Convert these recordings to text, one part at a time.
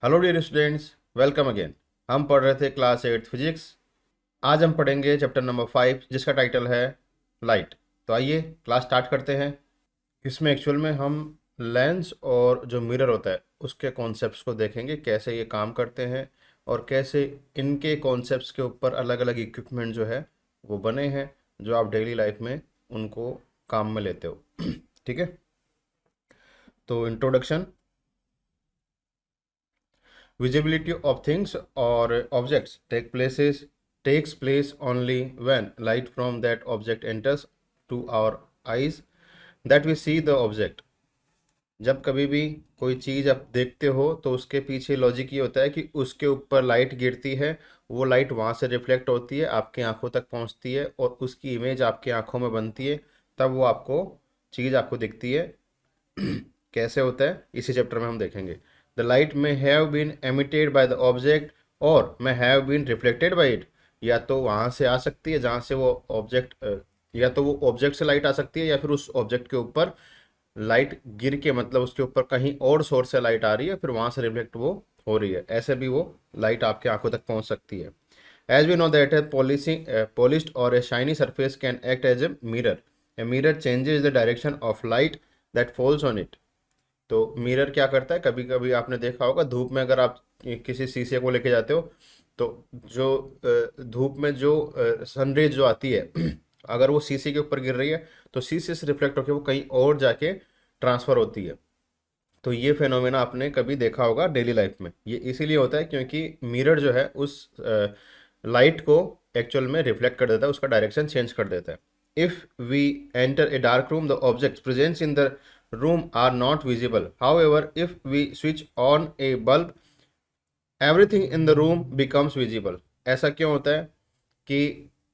Hello dear students, welcome again. हम पढ़ रहे थे क्लास 8 फिजिक्स। आज हम पढ़ेंगे चैप्टर नंबर 5 जिसका टाइटल है लाइट। तो आइए क्लास स्टार्ट करते हैं। इसमें एक्चुअल में हम लेंस और जो मिरर होता है उसके कॉन्सेप्ट्स को देखेंगे, कैसे ये काम करते हैं और कैसे इनके कॉन्सेप्ट्स के ऊपर अलग अलग इक्विपमेंट जो है वो बने हैं, जो आप डेली लाइफ में उनको काम में लेते हो। ठीक है, तो introduction. Visibility of things or objects takes place only when light from that object enters to our eyes that we see the object. जब कभी भी कोई चीज़ आप देखते हो तो उसके पीछे लॉजिक ये होता है कि उसके ऊपर लाइट गिरती है, वो लाइट वहाँ से रिफ्लेक्ट होती है, आपकी आंखों तक पहुँचती है और उसकी इमेज आपकी आंखों में बनती है, तब वो आपको चीज़ आपको दिखती है। कैसे होता है इसी चैप्टर में हम देखेंगे। The light may have been emitted by the object or may have been reflected by it. या तो वहाँ से आ सकती है जहाँ से वो ऑब्जेक्ट, या तो वो ऑब्जेक्ट से लाइट आ सकती है या फिर उस ऑब्जेक्ट के ऊपर लाइट गिर के, मतलब उसके ऊपर कहीं और सोर्स से लाइट आ रही है, फिर वहाँ से रिफ्लेक्ट वो हो रही है। ऐसे भी वो लाइट आपके आंखों तक पहुँच सकती है। As we know that polished or a shiny surface can act as a mirror. A mirror changes the direction of light that falls on it. तो मिरर क्या करता है, कभी कभी आपने देखा होगा धूप में अगर आप किसी शीशे को लेके जाते हो तो जो धूप में जो सनरेज जो आती है अगर वो शीशे के ऊपर गिर रही है तो शीशे से रिफ्लेक्ट होकर वो कहीं और जाके ट्रांसफ़र होती है। तो ये फेनोमेना आपने कभी देखा होगा डेली लाइफ में। ये इसीलिए होता है क्योंकि मिरर जो है उस लाइट को एक्चुअल में रिफ्लेक्ट कर देता है, उसका डायरेक्शन चेंज कर देता है। If we enter a dark room the objects presents in the room are not visible. However, if we switch on a bulb, everything in the room becomes visible. ऐसा क्यों होता है कि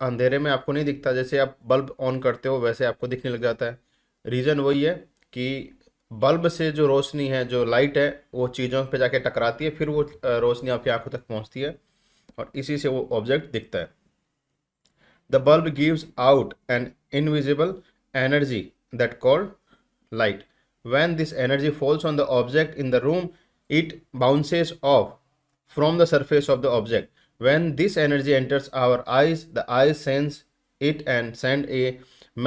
अंधेरे में आपको नहीं दिखता, जैसे आप बल्ब ऑन करते हो वैसे आपको दिखने लग जाता है। रीज़न वही है कि बल्ब से जो रोशनी है, जो लाइट है, वो चीज़ों पे जाके टकराती है, फिर वो रोशनी आपकी आंखों तक पहुंचती है और इसी से वो ऑब्जेक्ट दिखता है। The bulb gives out an invisible energy that called light. When this energy falls on the object in the room, it bounces off from the surface of the object. When this energy enters our eyes, the eyes sense it and send a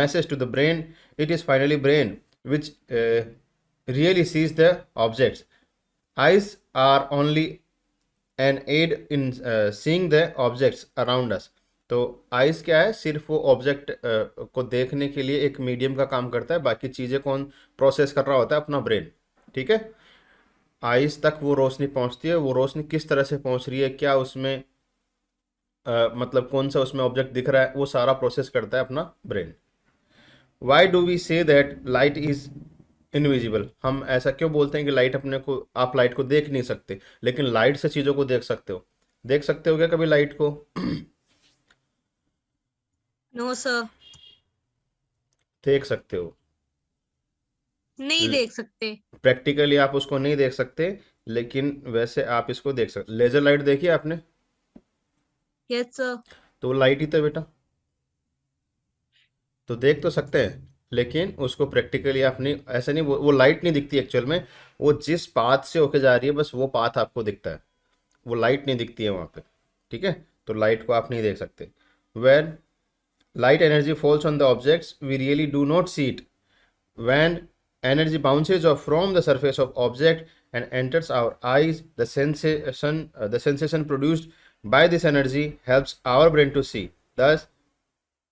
message to the brain. It is finally brain which really sees the objects. Eyes are only an aid in seeing the objects around us. तो ice क्या है, सिर्फ वो object को देखने के लिए एक मीडियम का काम करता है, बाकी चीज़ें कौन प्रोसेस कर रहा होता है, अपना ब्रेन। ठीक है, आइस तक वो रोशनी पहुंचती है, वो रोशनी किस तरह से पहुंच रही है, क्या उसमें मतलब कौन सा उसमें ऑब्जेक्ट दिख रहा है, वो सारा प्रोसेस करता है अपना brain. Why do we say that light is invisible? हम ऐसा क्यों बोलते हैं कि लाइट अपने को, आप लाइट को देख नहीं सकते, लेकिन लाइट से चीज़ों को देख सकते हो। देख सकते हो क्या कभी लाइट को? नो सर, देख सकते हो, नहीं देख सकते। प्रैक्टिकली आप उसको नहीं देख सकते, लेकिन वैसे आप इसको देख सकते। लेजर लाइट देखी है आपने? Yes sir. तो वो लाइट ही तो है बेटा, तो देख तो सकते हैं, लेकिन उसको प्रैक्टिकली आप नहीं, ऐसा नहीं, वो लाइट नहीं दिखती एक्चुअल में। वो जिस पाथ से होके जा रही है बस वो पाथ आपको दिखता है, वो लाइट नहीं दिखती है वहाँ पे। ठीक है, तो लाइट को आप नहीं देख सकते। When light energy falls on the objects we really do not see it. When energy bounces off from the surface of object and enters our eyes, the sensation produced by this energy helps our brain to see. Thus,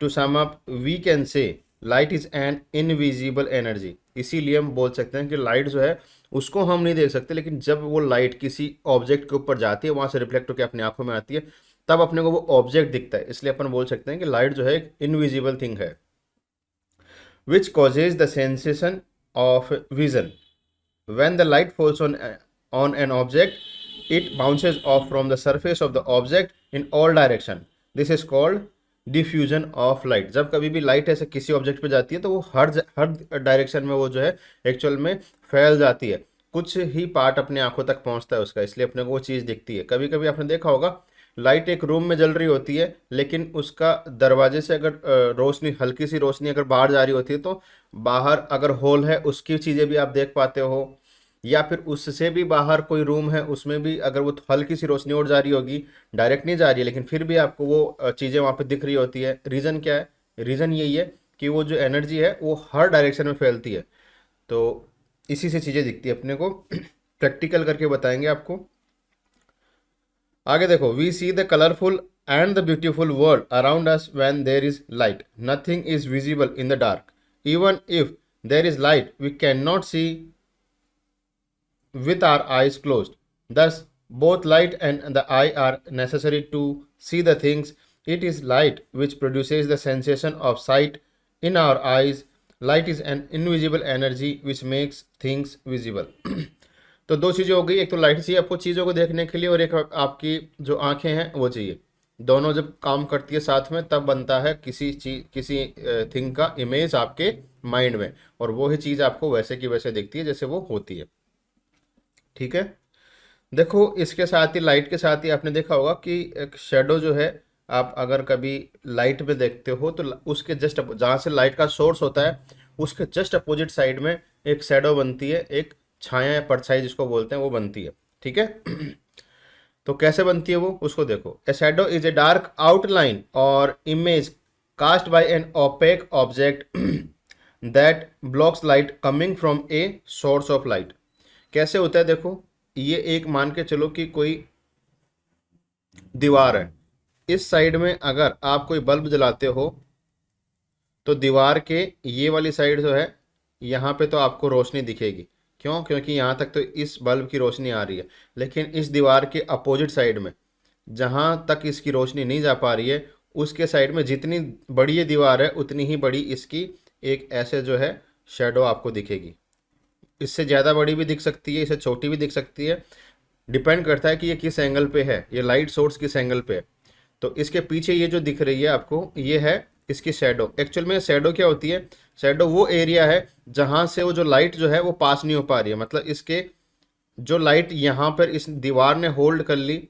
to sum up, we can say light is an invisible energy. इसीलिए हम बोल सकते हैं कि light जो है उसको हम नहीं देख सकते, लेकिन जब वो लाइट किसी ऑब्जेक्ट के ऊपर जाती है, वहाँ से रिफ्लेक्ट होकर अपनी आंखों में आती है, तब अपने को वो ऑब्जेक्ट दिखता है। इसलिए अपन बोल सकते हैं कि लाइट जो है एक इनविजिबल थिंग है, which causes the sensation of vision. When the light falls on an object, it bounces off from the surface of the object in all direction. This is called diffusion of light. जब कभी भी light ऐसे किसी object पे जाती है तो वो हर डायरेक्शन में वो जो है एक्चुअल में फैल जाती है, कुछ ही पार्ट अपने आंखों तक पहुंचता है उसका, इसलिए अपने को वो चीज़ दिखती है। कभी कभी आपने देखा होगा लाइट एक रूम में जल रही होती है, लेकिन उसका दरवाजे से अगर रोशनी, हल्की सी रोशनी अगर बाहर जा रही होती है तो बाहर अगर होल है उसकी चीज़ें भी आप देख पाते हो। या फिर उससे भी बाहर कोई रूम है, उसमें भी अगर वो हल्की सी रोशनी और जा रही होगी, डायरेक्ट नहीं जा रही है, लेकिन फिर भी आपको वो चीज़ें वहाँ पे दिख रही होती है। रीज़न क्या है? रीज़न यही है कि वो जो एनर्जी है वो हर डायरेक्शन में फैलती है। तो इसी से चीज़ें दिखती है अपने को। प्रैक्टिकल करके बताएंगे आपको। आगे देखो, we see the colourful and the beautiful world around us when there is light, nothing is visible in the dark, even if there is light we can not see with our eyes closed. Thus, both light and the eye are necessary to see the things. It is light which produces the sensation of sight in our eyes. Light is an invisible energy which makes things visible. तो दो चीज़ें हो गई, एक तो light चाहिए आपको चीज़ों को देखने के लिए, और एक आपकी जो आंखें हैं वो चाहिए। दोनों जब काम करती है साथ में तब बनता है किसी चीज, किसी थिंग का इमेज आपके माइंड में, और वो ही चीज़ आपको वैसे की वैसे दिखती है जैसे वो होती है। ठीक है। देखो, इसके साथ ही, लाइट के साथ ही आपने देखा होगा कि एक शेडो जो है, आप अगर कभी लाइट में देखते हो तो उसके जस्ट जहाँ से लाइट का सोर्स होता है उसके जस्ट अपोजिट साइड में एक शेडो बनती है, एक छाया या परछाई जिसको बोलते हैं वो बनती है। ठीक है। तो कैसे बनती है वो, उसको देखो। A shadow is a dark outline और image cast by an opaque object that blocks light coming from a source of light. कैसे होता है देखो, ये एक मान के चलो कि कोई दीवार है, इस साइड में अगर आप कोई बल्ब जलाते हो तो दीवार के ये वाली साइड जो है यहाँ पे तो आपको रोशनी दिखेगी। क्यों? क्योंकि यहाँ तक तो इस बल्ब की रोशनी आ रही है, लेकिन इस दीवार के अपोजिट साइड में जहाँ तक इसकी रोशनी नहीं जा पा रही है, उसके साइड में जितनी बड़ी ये दीवार है उतनी ही बड़ी इसकी एक ऐसे जो है शेडो आपको दिखेगी। इससे ज़्यादा बड़ी भी दिख सकती है, इससे छोटी भी दिख सकती है, डिपेंड करता है कि ये किस एंगल पे है, ये लाइट सोर्स किस एंगल पे है। तो इसके पीछे ये जो दिख रही है आपको, ये है इसकी शैडो। एक्चुअल में शैडो क्या होती है? शैडो वो एरिया है जहाँ से वो जो लाइट जो है वो पास नहीं हो पा रही है, मतलब इसके जो लाइट यहाँ पर इस दीवार ने होल्ड कर ली,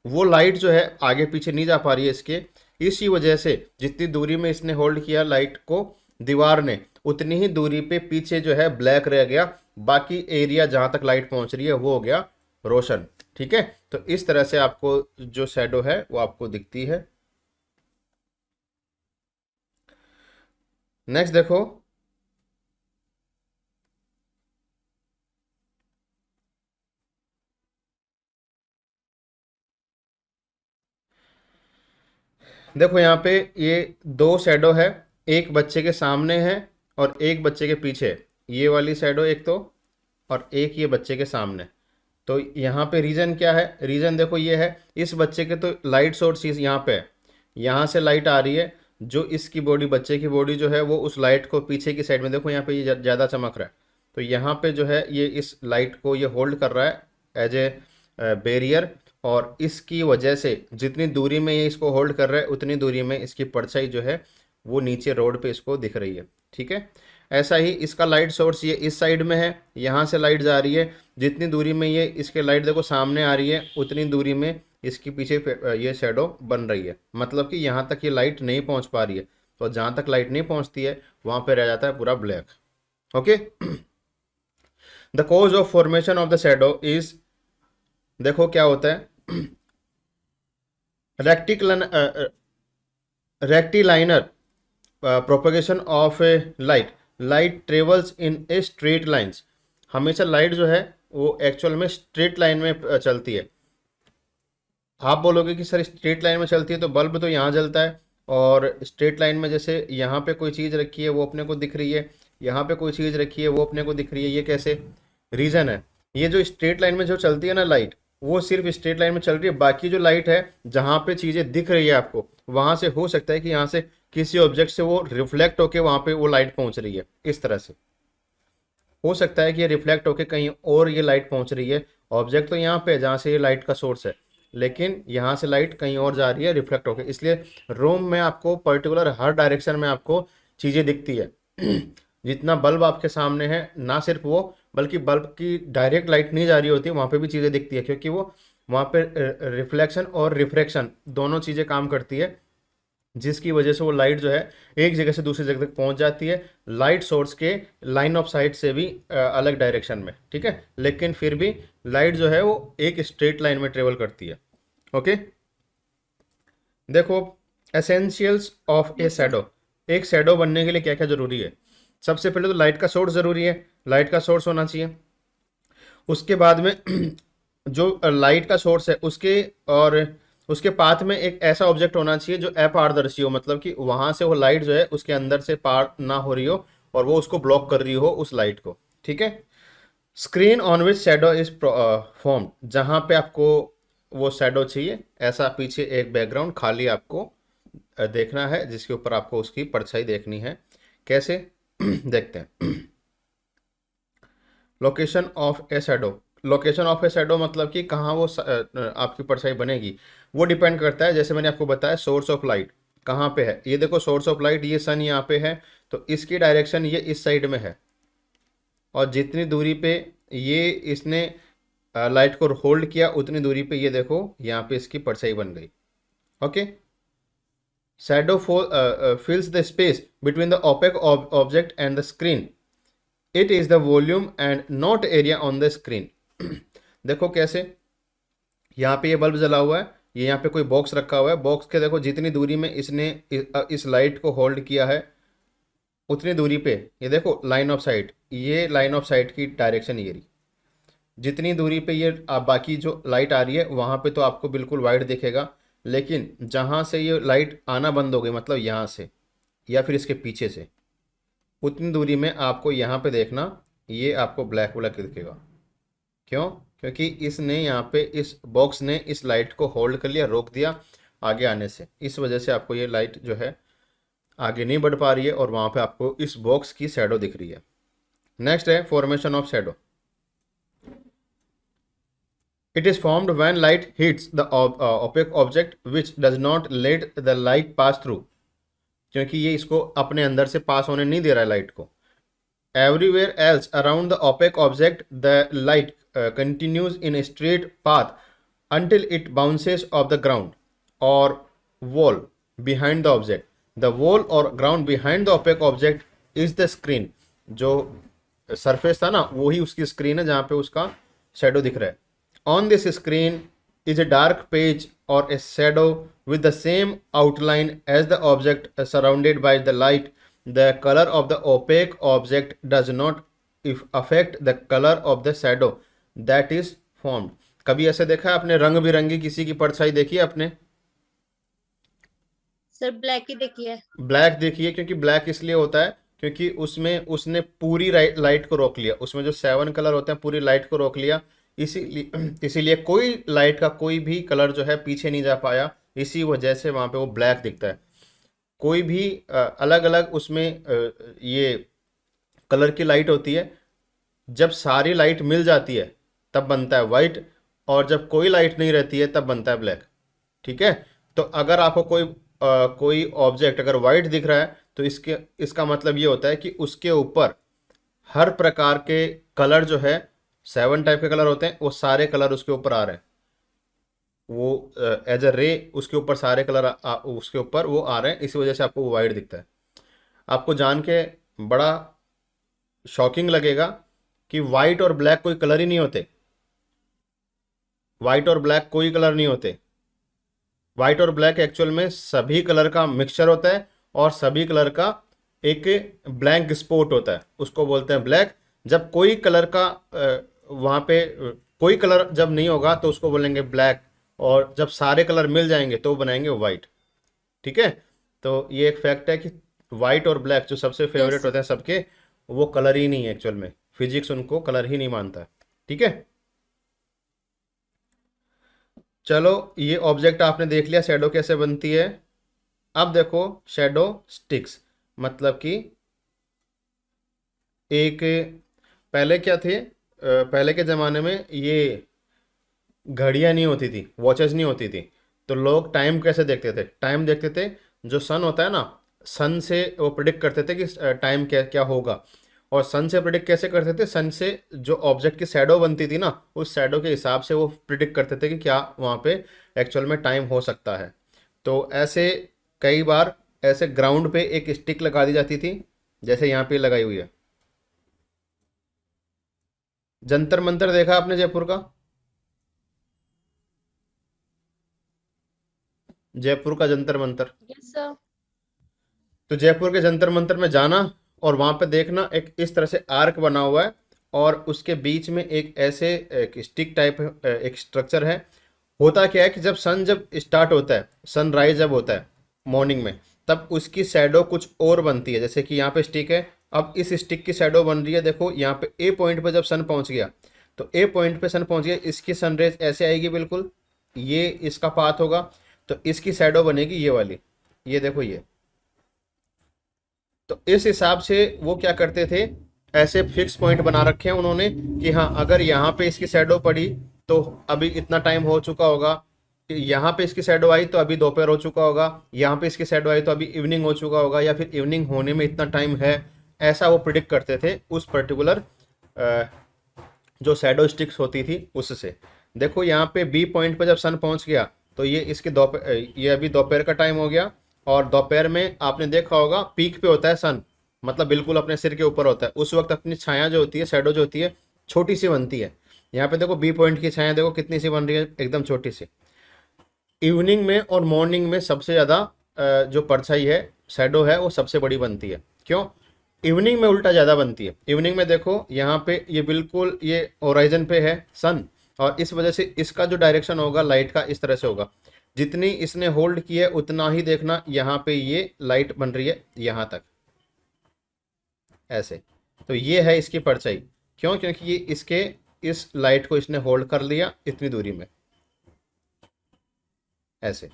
वो लाइट जो है आगे पीछे नहीं जा पा रही है इसके। इसी वजह से जितनी दूरी में इसने होल्ड किया लाइट को दीवार ने, उतनी ही दूरी पे पीछे जो है ब्लैक रह गया, बाकी एरिया जहाँ तक लाइट पहुँच रही है वो हो गया रोशन। ठीक है। तो इस तरह से आपको जो शैडो है वो आपको दिखती है। नेक्स्ट देखो, देखो यहाँ पे ये दो शैडो है, एक बच्चे के सामने है और एक बच्चे के पीछे है। ये वाली शैडो एक तो, और एक ये बच्चे के सामने। तो यहाँ पे रीज़न क्या है? रीज़न देखो ये है, इस बच्चे के तो लाइट सोर्स यहाँ पे है, यहाँ से लाइट आ रही है, जो इसकी बॉडी, बच्चे की बॉडी जो है वो उस लाइट को पीछे की साइड में, देखो यहाँ पे ये ज़्यादा चमक रहा है, तो यहाँ पे जो है ये इस लाइट को ये होल्ड कर रहा है एज ए बैरियर, और इसकी वजह से जितनी दूरी में ये इसको होल्ड कर रहा है उतनी दूरी में इसकी परछाई जो है वो नीचे रोड पे इसको दिख रही है। ठीक है। ऐसा ही इसका लाइट सोर्स ये इस साइड में है, यहाँ से लाइट जा रही है, जितनी दूरी में ये इसके लाइट देखो सामने आ रही है उतनी दूरी में इसकी पीछे ये शेडो बन रही है, मतलब कि यहाँ तक ये लाइट नहीं पहुँच पा रही है, तो जहाँ तक लाइट नहीं पहुँचती है वहाँ पे रह जाता है पूरा black. Okay. The cause of formation of the shadow is, देखो क्या होता है, rectilinear propagation of a light, light travels in a straight lines. हमेशा लाइट जो है वो एक्चुअल में स्ट्रेट लाइन में चलती है। आप बोलोगे कि सर स्ट्रेट लाइन में चलती है तो बल्ब तो यहाँ जलता है, और स्ट्रेट लाइन में जैसे यहाँ पे कोई चीज़ रखी है वो अपने को दिख रही है, यहाँ पे कोई चीज़ रखी है वो अपने को दिख रही है, ये कैसे? रीज़न है, ये जो स्ट्रेट लाइन में जो चलती है ना लाइट, वो सिर्फ स्ट्रेट लाइन में चल रही है, बाकी जो लाइट है जहाँ पे चीज़ें दिख रही है आपको, वहाँ से हो सकता है कि यहाँ से किसी ऑब्जेक्ट से वो रिफ्लेक्ट होके वहाँ पे वो लाइट पहुँच रही है। इस तरह से हो सकता है कि ये रिफ्लेक्ट होके कहीं और ये लाइट पहुँच रही है, ऑब्जेक्ट तो यहाँ पे जहाँ से ये लाइट का सोर्स है, लेकिन यहाँ से लाइट कहीं और जा रही है रिफ्लेक्ट होके, इसलिए रूम में आपको पर्टिकुलर हर डायरेक्शन में आपको चीज़ें दिखती है। जितना बल्ब आपके सामने है, ना सिर्फ वो, बल्कि बल्ब की डायरेक्ट लाइट नहीं जा रही होती है वहाँ पे भी चीज़ें दिखती है, क्योंकि वो वहाँ पे रिफ्लेक्शन और रिफ्रैक्शन दोनों चीज़ें काम करती है। जिसकी वजह से वो लाइट जो है एक जगह से दूसरी जगह तक पहुंच जाती है, लाइट सोर्स के लाइन ऑफ साइट से भी अलग डायरेक्शन में, ठीक है, लेकिन फिर भी लाइट जो है वो एक स्ट्रेट लाइन में ट्रेवल करती है। ओके, देखो essentials of A yes sir. Shadow, एक शैडो बनने के लिए क्या क्या जरूरी है। सबसे पहले तो लाइट का सोर्स जरूरी है, लाइट का सोर्स होना चाहिए। उसके बाद में जो लाइट का सोर्स है उसके और उसके पाथ में एक ऐसा ऑब्जेक्ट होना चाहिए जो अपारदर्शी हो, मतलब कि वहां से वो लाइट जो है उसके अंदर से पार ना हो रही हो और वो उसको ब्लॉक कर रही हो उस लाइट को, ठीक है। Screen on which shadow is form, जहां पे आपको वो शैडो चाहिए, ऐसा पीछे एक बैकग्राउंड खाली आपको देखना है जिसके ऊपर आपको उसकी परछाई देखनी है। कैसे देखते हैं। Location of A shadow, location of A shadow मतलब कि कहाँ वो आपकी परछाई बनेगी, वो डिपेंड करता है, जैसे मैंने आपको बताया सोर्स ऑफ लाइट कहाँ पे है। ये देखो सोर्स ऑफ लाइट, ये सन यहाँ पे है तो इसकी डायरेक्शन ये इस साइड में है, और जितनी दूरी पे ये इसने लाइट को होल्ड किया उतनी दूरी पे ये देखो यहाँ पे इसकी परछाई बन गई। Okay, shadow fills the space between the opaque object and the screen. It is the volume and not area on the screen. देखो कैसे, यहाँ पे ये बल्ब जला हुआ है, ये यहाँ पे कोई बॉक्स रखा हुआ है, बॉक्स के देखो जितनी दूरी में इसने इस लाइट को होल्ड किया है उतनी दूरी पे ये देखो लाइन ऑफ साइट, ये लाइन ऑफ साइट की डायरेक्शन ये रही। जितनी दूरी पे ये बाकी जो लाइट आ रही है वहाँ पे तो आपको बिल्कुल वाइट दिखेगा, लेकिन जहाँ से ये लाइट आना बंद हो गई, मतलब यहाँ से या फिर इसके पीछे से, उतनी दूरी में आपको यहाँ पे देखना ये आपको ब्लैक ब्लैक दिखेगा। क्यों? क्योंकि इसने यहाँ पे इस बॉक्स ने इस लाइट को होल्ड कर लिया, रोक दिया आगे आने से, इस वजह से आपको ये लाइट जो है आगे नहीं बढ़ पा रही है और वहाँ पे आपको इस बॉक्स की शैडो दिख रही है। नेक्स्ट है formation of shadow. It is formed when light hits the opaque object which does not let the light pass through, क्योंकि ये इसको अपने अंदर से पास होने नहीं दे रहा है लाइट को। Everywhere else around the opaque object the light continues in a straight path until it bounces off the ground or wall behind the object. The wall or ground behind the opaque object is the screen. जो surface था ना वही उसकी screen है जहाँ पे उसका shadow दिख रहा है। On this screen is a dark page or a shadow with the same outline as the object surrounded by the light. The color of the opaque object does not if affect the color of the shadow that is formed. कभी ऐसे देखा है आपने, रंग बिरंगी किसी की परछाई देखी है आपने? सर ब्लैक ही देखी है। ब्लैक देखिए, क्योंकि ब्लैक इसलिए होता है क्योंकि उसमें उसने पूरी लाइट को रोक लिया, उसमें जो 7 कलर होते हैं पूरी लाइट को रोक लिया, इसीलिए कोई लाइट का कोई भी कलर जो है पीछे नहीं जा पाया, इसी वजह से वहाँ पे वो ब्लैक दिखता है। कोई भी अलग अलग उसमें ये कलर की लाइट होती है, जब सारी लाइट मिल जाती है तब बनता है वाइट, और जब कोई लाइट नहीं रहती है तब बनता है ब्लैक, ठीक है। तो अगर आपको कोई ऑब्जेक्ट अगर वाइट दिख रहा है तो इसका मतलब ये होता है कि उसके ऊपर हर प्रकार के कलर जो है 7 टाइप के कलर होते हैं, वो सारे कलर उसके ऊपर आ रहे हैं, वो एज अ रे उसके ऊपर सारे कलर उसके ऊपर वो आ रहे हैं, इसी वजह से आपको वो वाइट दिखता है। आपको जान के बड़ा शॉकिंग लगेगा कि वाइट और ब्लैक कोई कलर ही नहीं होते, वाइट और ब्लैक कोई कलर नहीं होते। वाइट और ब्लैक एक्चुअल में सभी कलर का मिक्सचर होता है और सभी कलर का एक ब्लैंक स्पॉट होता है, उसको बोलते हैं ब्लैक। जब कोई कलर का वहाँ पे कोई कलर जब नहीं होगा तो उसको बोलेंगे ब्लैक, और जब सारे कलर मिल जाएंगे तो वो बनाएंगे वाइट, ठीक है। तो ये एक फैक्ट है कि वाइट और ब्लैक जो सबसे फेवरेट यस। होते हैं सबके, वो कलर ही नहीं है एक्चुअल में, फिजिक्स उनको कलर ही नहीं मानता है, ठीक है। चलो ये ऑब्जेक्ट आपने देख लिया शेडो कैसे बनती है। अब देखो शेडो स्टिक्स, मतलब कि एक पहले क्या थे, पहले के ज़माने में ये घड़ियाँ नहीं होती थी, वॉचेस नहीं होती थी, तो लोग टाइम कैसे देखते थे? टाइम देखते थे, जो सन होता है ना, सन से वो प्रिडिक्ट करते थे कि टाइम क्या क्या होगा। और सन से प्रिडिक्ट कैसे करते थे? सन से जो ऑब्जेक्ट की शैडो बनती थी ना, उस शैडो के हिसाब से वो प्रिडिक्ट करते थे कि क्या वहाँ पे एक्चुअल में टाइम हो सकता है। तो ऐसे कई बार ऐसे ग्राउंड पे एक स्टिक लगा दी जाती थी, जैसे यहाँ पे लगाई हुई है। जंतर मंतर देखा आपने जयपुर का? जयपुर का जंतर मंतर। Yes sir. तो जयपुर के जंतर मंतर में जाना और वहां पे देखना, एक इस तरह से आर्क बना हुआ है और उसके बीच में एक ऐसे एक स्टिक टाइप एक स्ट्रक्चर है। होता क्या है कि जब सन जब स्टार्ट होता है, सनराइज जब होता है मॉर्निंग में, तब उसकी शैडो कुछ और बनती है। जैसे कि यहाँ पे स्टिक है, अब इस स्टिक की शैडो बन रही है। देखो यहाँ पे ए पॉइंट पे जब सन पहुंच गया, तो ए पॉइंट पे सन पहुंच गया, इसकी सनरेज ऐसे आएगी बिल्कुल, ये इसका पाथ होगा, तो इसकी शैडो बनेगी ये वाली। ये देखो ये। तो इस हिसाब से वो क्या करते थे, ऐसे फिक्स पॉइंट बना रखे हैं उन्होंने कि हाँ अगर यहाँ पे इसकी शैडो पड़ी तो अभी इतना टाइम हो चुका होगा, यहाँ पे इसकी शैडो आई तो अभी दोपहर हो चुका होगा, यहाँ पे इसकी शैडो आई तो अभी इवनिंग हो चुका होगा, या फिर इवनिंग होने में इतना टाइम है। ऐसा वो प्रिडिक्ट करते थे उस पर्टिकुलर जो शैडो स्टिक्स होती थी उससे। देखो यहाँ पे बी पॉइंट पे जब सन पहुंच गया, तो ये इसके दोपहर, ये अभी दोपहर का टाइम हो गया। और दोपहर में आपने देखा होगा पीक पे होता है सन, मतलब बिल्कुल अपने सिर के ऊपर होता है। उस वक्त अपनी छाया जो होती है, शैडो जो होती है, छोटी सी बनती है। यहाँ पे देखो बी पॉइंट की छाया देखो कितनी सी बन रही है, एकदम छोटी सी। इवनिंग में और मॉर्निंग में सबसे ज़्यादा जो परछाई है, शैडो है, वो सबसे बड़ी बनती है। क्यों? इवनिंग में उल्टा ज़्यादा बनती है। इवनिंग में देखो यहाँ पे ये बिल्कुल ये होराइजन पे है सन, और इस वजह से इसका जो डायरेक्शन होगा लाइट का इस तरह से होगा। जितनी इसने होल्ड की है उतना ही देखना यहाँ पे ये लाइट बन रही है यहाँ तक, ऐसे। तो ये है इसकी परछाई। क्यों? क्योंकि ये इसके इस लाइट को इसने होल्ड कर लिया इतनी दूरी में, ऐसे।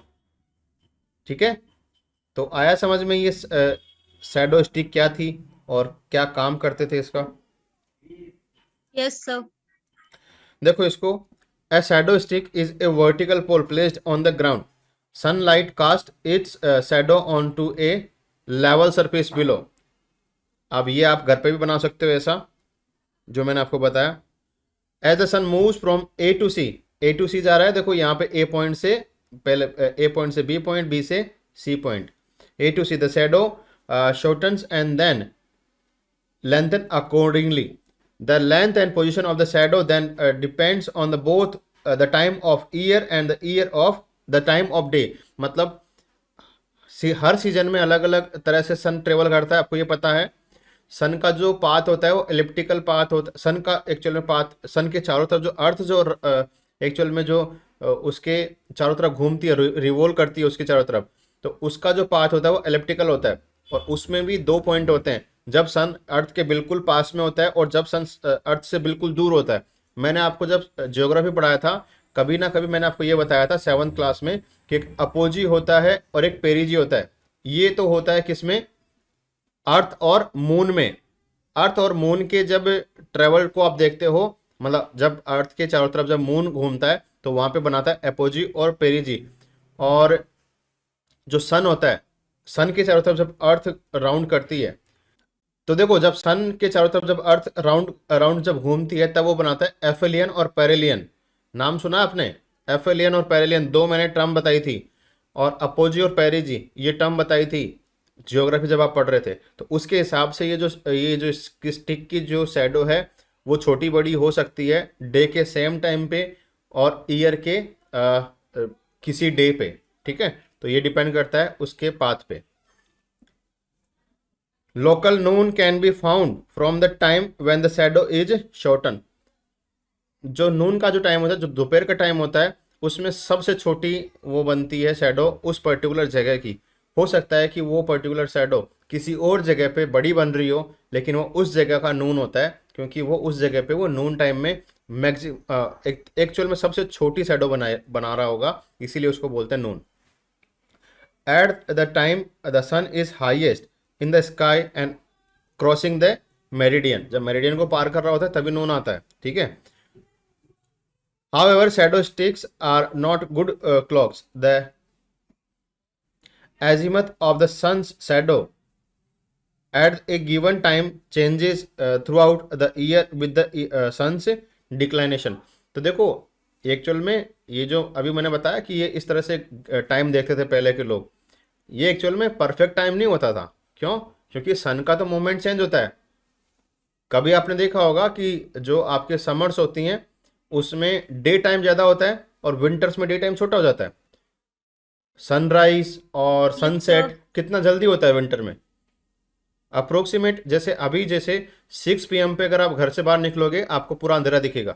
ठीक है? तो आया समझ में ये शैडो स्टिक क्या थी और क्या काम करते थे इसका? Yes sir. देखो इसको, a shadow stick is a vertical pole placed on the ground, sunlight cast its shadow on to a level surface below. अब ये आप घर पे भी बना सकते हो ऐसा, जो मैंने आपको बताया। As the sun moves from A to C, A to C जा रहा है, देखो यहाँ पे ए पॉइंट से पहले, ए पॉइंट से बी पॉइंट, बी से C point, A to C, the shadow shortens and then lengthen accordingly. The length and position of the shadow then depends on the both the time of year and the year of the time of day. मतलब हर season में अलग अलग तरह से सन travel करता है, आपको ये पता है। सन का जो पाथ होता है वो एलिप्टिकल पाथ होता है। सन का एक्चुअल में पाथ, सन के चारों तरफ जो अर्थ जो एक्चुअल में जो उसके चारों तरफ घूमती है, रिवोल्व करती है उसके चारों तरफ, तो उसका जो पाथ होता है वो एलिप्टिकल होता है। और उसमें भी दो पॉइंट होते हैं, जब सन अर्थ के बिल्कुल पास में होता है और जब सन अर्थ से बिल्कुल दूर होता है। मैंने आपको जब ज्योग्राफी पढ़ाया था, कभी ना कभी मैंने आपको ये बताया था 7th क्लास में कि एक अपोजी होता है और एक पेरिजी होता है। ये तो होता है किसमें? अर्थ और मून में। अर्थ और मून के जब ट्रेवल को आप देखते हो, मतलब जब अर्थ के चारों तरफ जब मून घूमता है तो वहां पे बनाता है एपोजी और पेरिजी। और जो सन होता है, सन के चारों तरफ जब अर्थ राउंड करती है, तो देखो जब सन के चारों तरफ जब अर्थ राउंड अराउंड जब घूमती है तब वो बनाता है एफेलियन और पेरिलियन। नाम सुना आपने? एफेलियन और पेरिलियन, दो मैंने टर्म बताई थी। और अपोजी और पेरिजी ये टर्म बताई थी जियोग्राफी जब आप पढ़ रहे थे। तो उसके हिसाब से ये जो स्टिक की जो शैडो है वो छोटी बड़ी हो सकती है डे के सेम टाइम पे और ईयर के किसी डे पे। ठीक है? तो ये डिपेंड करता है उसके पाथ पे। Local Noon can be found from the time when the shadow is shorten. जो नून का जो टाइम होता है, जो दोपहर का टाइम होता है, उसमें सबसे छोटी वो बनती है शैडो उस पर्टिकुलर जगह की। हो सकता है कि वो पर्टिकुलर शैडो किसी और जगह पे बड़ी बन रही हो, लेकिन वो उस जगह का नून होता है, क्योंकि वो उस जगह पे वो नून टाइम में एक्चुअल में सबसे छोटी शैडो बना रहा होगा, इसीलिए उसको बोलते हैं noon. At the time the sun is highest in the sky and crossing the meridian, जब मेरिडियन को पार कर रहा होता है तभी नून आता है। ठीक है? However, shadow sticks are not good clocks. The azimuth of the sun's shadow at a given time changes throughout the year with the sun's declination. तो देखो एक्चुअल में ये जो अभी मैंने बताया कि ये इस तरह से टाइम देखते थे पहले के लोग, ये एक्चुअल में परफेक्ट टाइम नहीं होता था। क्यों? क्योंकि सन का तो मूवमेंट चेंज होता है। कभी आपने देखा होगा कि जो आपके समर्स होती हैं उसमें डे टाइम ज़्यादा होता है और विंटर्स में डे टाइम छोटा हो जाता है। सनराइज और Yes, sir. सनसेट कितना जल्दी होता है विंटर में, अप्रोक्सीमेट। जैसे अभी जैसे 6 PM पे अगर आप घर से बाहर निकलोगे आपको पूरा अंधेरा दिखेगा,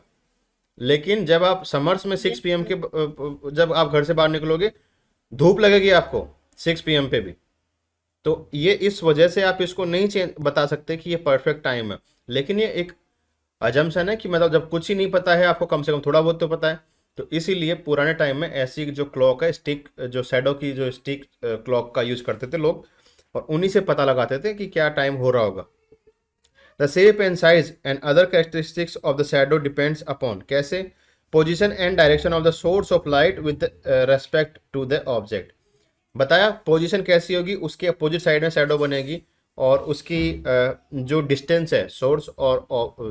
लेकिन जब आप समर्स में Yes, 6 PM sir. के जब आप घर से बाहर निकलोगे धूप लगेगी आपको 6 PM पे भी। तो ये इस वजह से आप इसको नहीं चेंज बता सकते कि ये परफेक्ट टाइम है, लेकिन ये एक अजम्पशन है कि मतलब जब कुछ ही नहीं पता है आपको कम से कम थोड़ा बहुत तो पता है। तो इसीलिए पुराने टाइम में ऐसी जो क्लॉक है स्टिक, जो शैडो की जो स्टिक क्लॉक का यूज करते थे लोग, और उन्हीं से पता लगाते थे कि क्या टाइम हो रहा होगा। The shape and size and other characteristics of the shadow depends upon, कैसे, position and direction of the source of light with respect to the object. बताया पोजीशन कैसी होगी, उसके अपोजिट साइड में शैडो बनेगी, और उसकी जो डिस्टेंस है सोर्स और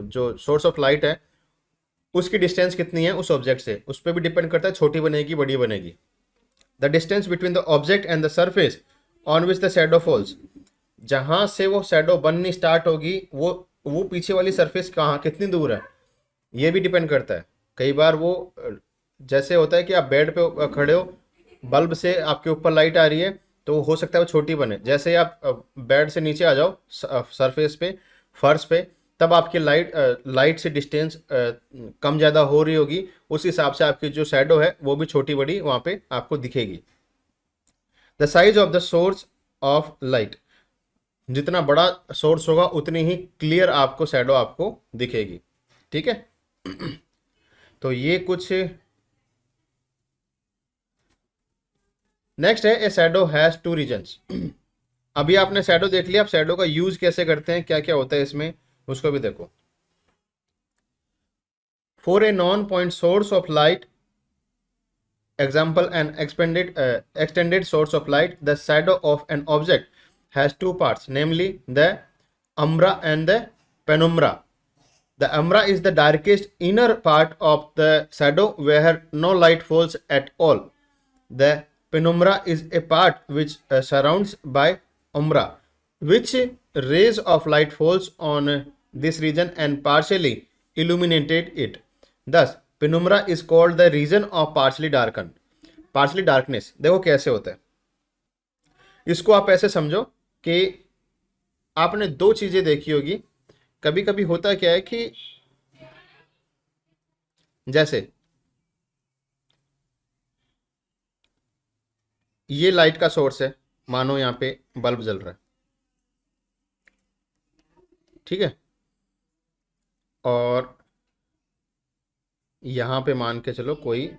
जो सोर्स ऑफ लाइट है उसकी डिस्टेंस कितनी है उस ऑब्जेक्ट से, उस पर भी डिपेंड करता है, छोटी बनेगी बड़ी बनेगी। The distance between the object and the surface on which the shadow falls, जहां से वो शैडो बननी स्टार्ट होगी वो पीछे वाली सरफेस कहाँ कितनी दूर है ये भी डिपेंड करता है। कई बार वो जैसे होता है कि आप बेड पे खड़े हो, बल्ब से आपके ऊपर लाइट आ रही है तो हो सकता है वो छोटी बने। जैसे ही आप बेड से नीचे आ जाओ सरफेस पे, फर्श पे, तब आपकी लाइट से डिस्टेंस कम ज़्यादा हो रही होगी, उस हिसाब से आपकी जो शैडो है वो भी छोटी बड़ी वहाँ पे आपको दिखेगी। The size of the source of light, जितना बड़ा सोर्स होगा उतनी ही क्लियर आपको शैडो आपको दिखेगी। ठीक है। तो ये कुछ। नेक्स्ट है ए शैडो हैज टू रीजन्स। अभी आपने शैडो देख लिया, अब शैडो का यूज कैसे करते हैं, क्या क्या होता है इसमें, उसको भी देखो। For a non point source of light, example an extended source of light, the shadow of an object has two parts, namely the umbra and the penumbra. The umbra is the darkest inner part of the shadow where no light falls at all. The penumbra is a part which surrounds by umbra, which rays of light falls on this region and partially illuminated it. Thus penumbra is called the region of partially darkened, partially darkness। देखो कैसे होता है, इसको आप ऐसे समझो कि आपने दो चीजें देखी होगी। कभी कभी होता क्या है कि जैसे ये लाइट का सोर्स है, मानो यहाँ पे बल्ब जल रहा है, ठीक है, और यहाँ पे मान के चलो कोई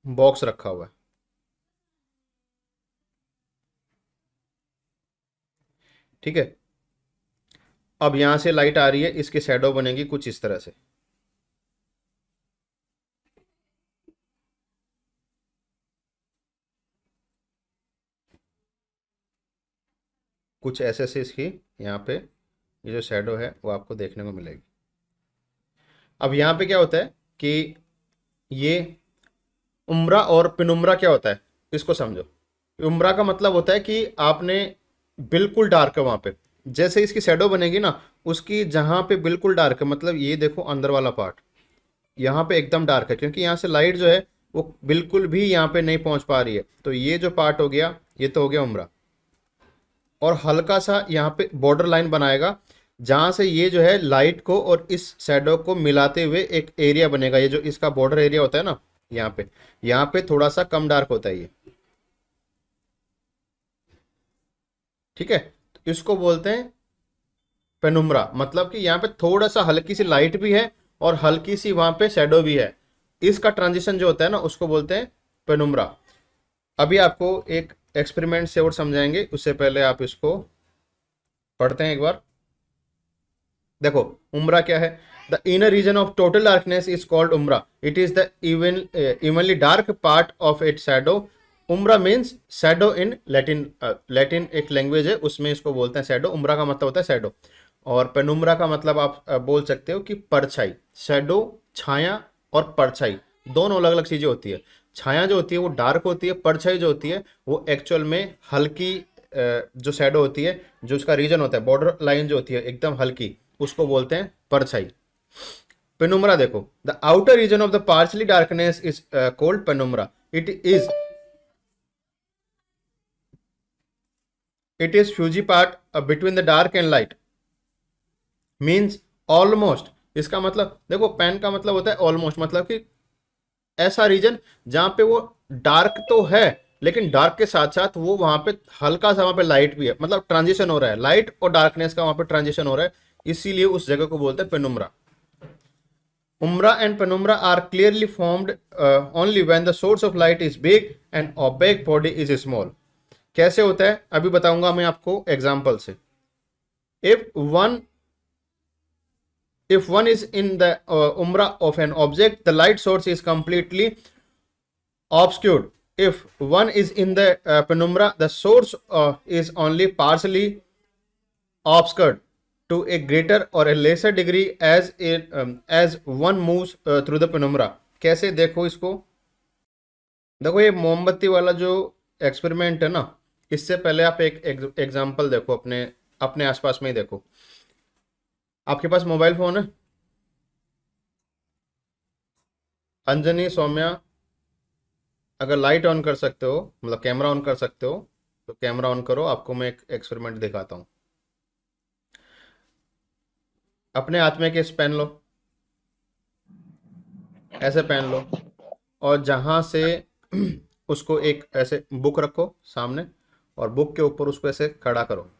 बॉक्स रखा हुआ है, ठीक है। अब यहाँ से लाइट आ रही है, इसकी शैडो बनेगी कुछ इस तरह से, कुछ ऐसे से इसकी यहाँ पे ये जो शैडो है वो आपको देखने को मिलेगी। अब यहाँ पे क्या होता है कि ये उम्रा और पिनुम्रा क्या होता है इसको समझो। उम्रा का मतलब होता है कि आपने बिल्कुल डार्क है वहाँ पे, जैसे इसकी शैडो बनेगी ना उसकी जहाँ पे बिल्कुल डार्क है, मतलब ये देखो अंदर वाला पार्ट यहाँ पे एकदम डार्क है क्योंकि यहाँ से लाइट जो है वो बिल्कुल भी यहाँ पे नहीं पहुँच पा रही है। तो ये जो पार्ट हो गया ये तो हो गया उम्रा, और हल्का सा यहाँ पे बॉर्डर लाइन बनाएगा जहाँ से ये जो है लाइट को और इस शैडो को मिलाते हुए एक एरिया बनेगा। ये जो इसका बॉर्डर एरिया होता है ना यहाँ पे थोड़ा सा कम डार्क होता है ये, ठीक है। तो इसको बोलते हैं पेनुम्रा, मतलब कि यहाँ पे थोड़ा सा हल्की सी लाइट भी है और हल्की सी वहाँ पे शैडो भी है। इसका ट्रांजिशन जो होता है ना उसको बोलते हैं पेनुम्रा। अभी आपको एक एक्सपेरिमेंट से और समझाएंगे, उससे पहले आप इसको पढ़ते हैं एक बार। देखो उम्रा क्या है, the inner region of total darkness is called umbra, it is the evenly dark part of it shadow. Umbra means shadow in Latin, Latin एक लैंग्वेज है उसमें इसको बोलते हैं शैडो। उम्रा का मतलब होता है शैडो, और पेनुम्रा का मतलब आप बोल सकते हो कि परछाई। शैडो छाया और परछाई दोनों अलग अलग चीजें होती है। छाया जो होती है वो डार्क होती है, परछाई जो होती है वो एक्चुअल में हल्की जो शैडो होती है, जो उसका रीजन होता है, बॉर्डर लाइन जो होती है एकदम हल्की, उसको बोलते हैं परछाई। पेनुम्रा देखो, the outer region of the partially darkness is called penumbra. It is fuzzy part between the dark and light, means almost. इसका मतलब देखो, पेन का मतलब होता है ऑलमोस्ट, मतलब कि ऐसा रीजन जहां पे वो डार्क तो है, लेकिन डार्क के साथ साथ वो वहां पे हल्का सा वहां पे लाइट भी है, मतलब ट्रांजिशन हो रहा है, लाइट और डार्कनेस का वहां पे ट्रांजिशन हो रहा है, इसीलिए उस जगह को बोलते हैं पेनुम्रा। Umbra and penumbra are clearly formed only when the source of light is big and opaque body is small. कैसे होता है अभी बताऊंगा मैं आपको एग्जांपल से। if one if one is in the umbra of an object, the light source is completely obscured. If one is in the penumbra, the source is only partially obscured to a greater or a lesser degree as one moves through the penumbra. कैसे देखो इसको, देखो ये मोमबत्ती वाला जो experiment है ना, इससे पहले आप एक एग्जांपल देखो, अपने अपने आसपास में ही देखो। आपके पास मोबाइल फोन है, अंजनी, सौम्या, अगर लाइट ऑन कर सकते हो, मतलब कैमरा ऑन कर सकते हो, तो कैमरा ऑन करो, आपको मैं एक एक्सपेरिमेंट दिखाता हूँ। अपने हाथ में केस पहन लो, ऐसे पहन लो, और जहां से उसको एक ऐसे बुक रखो सामने, और बुक के ऊपर उसको ऐसे खड़ा करो।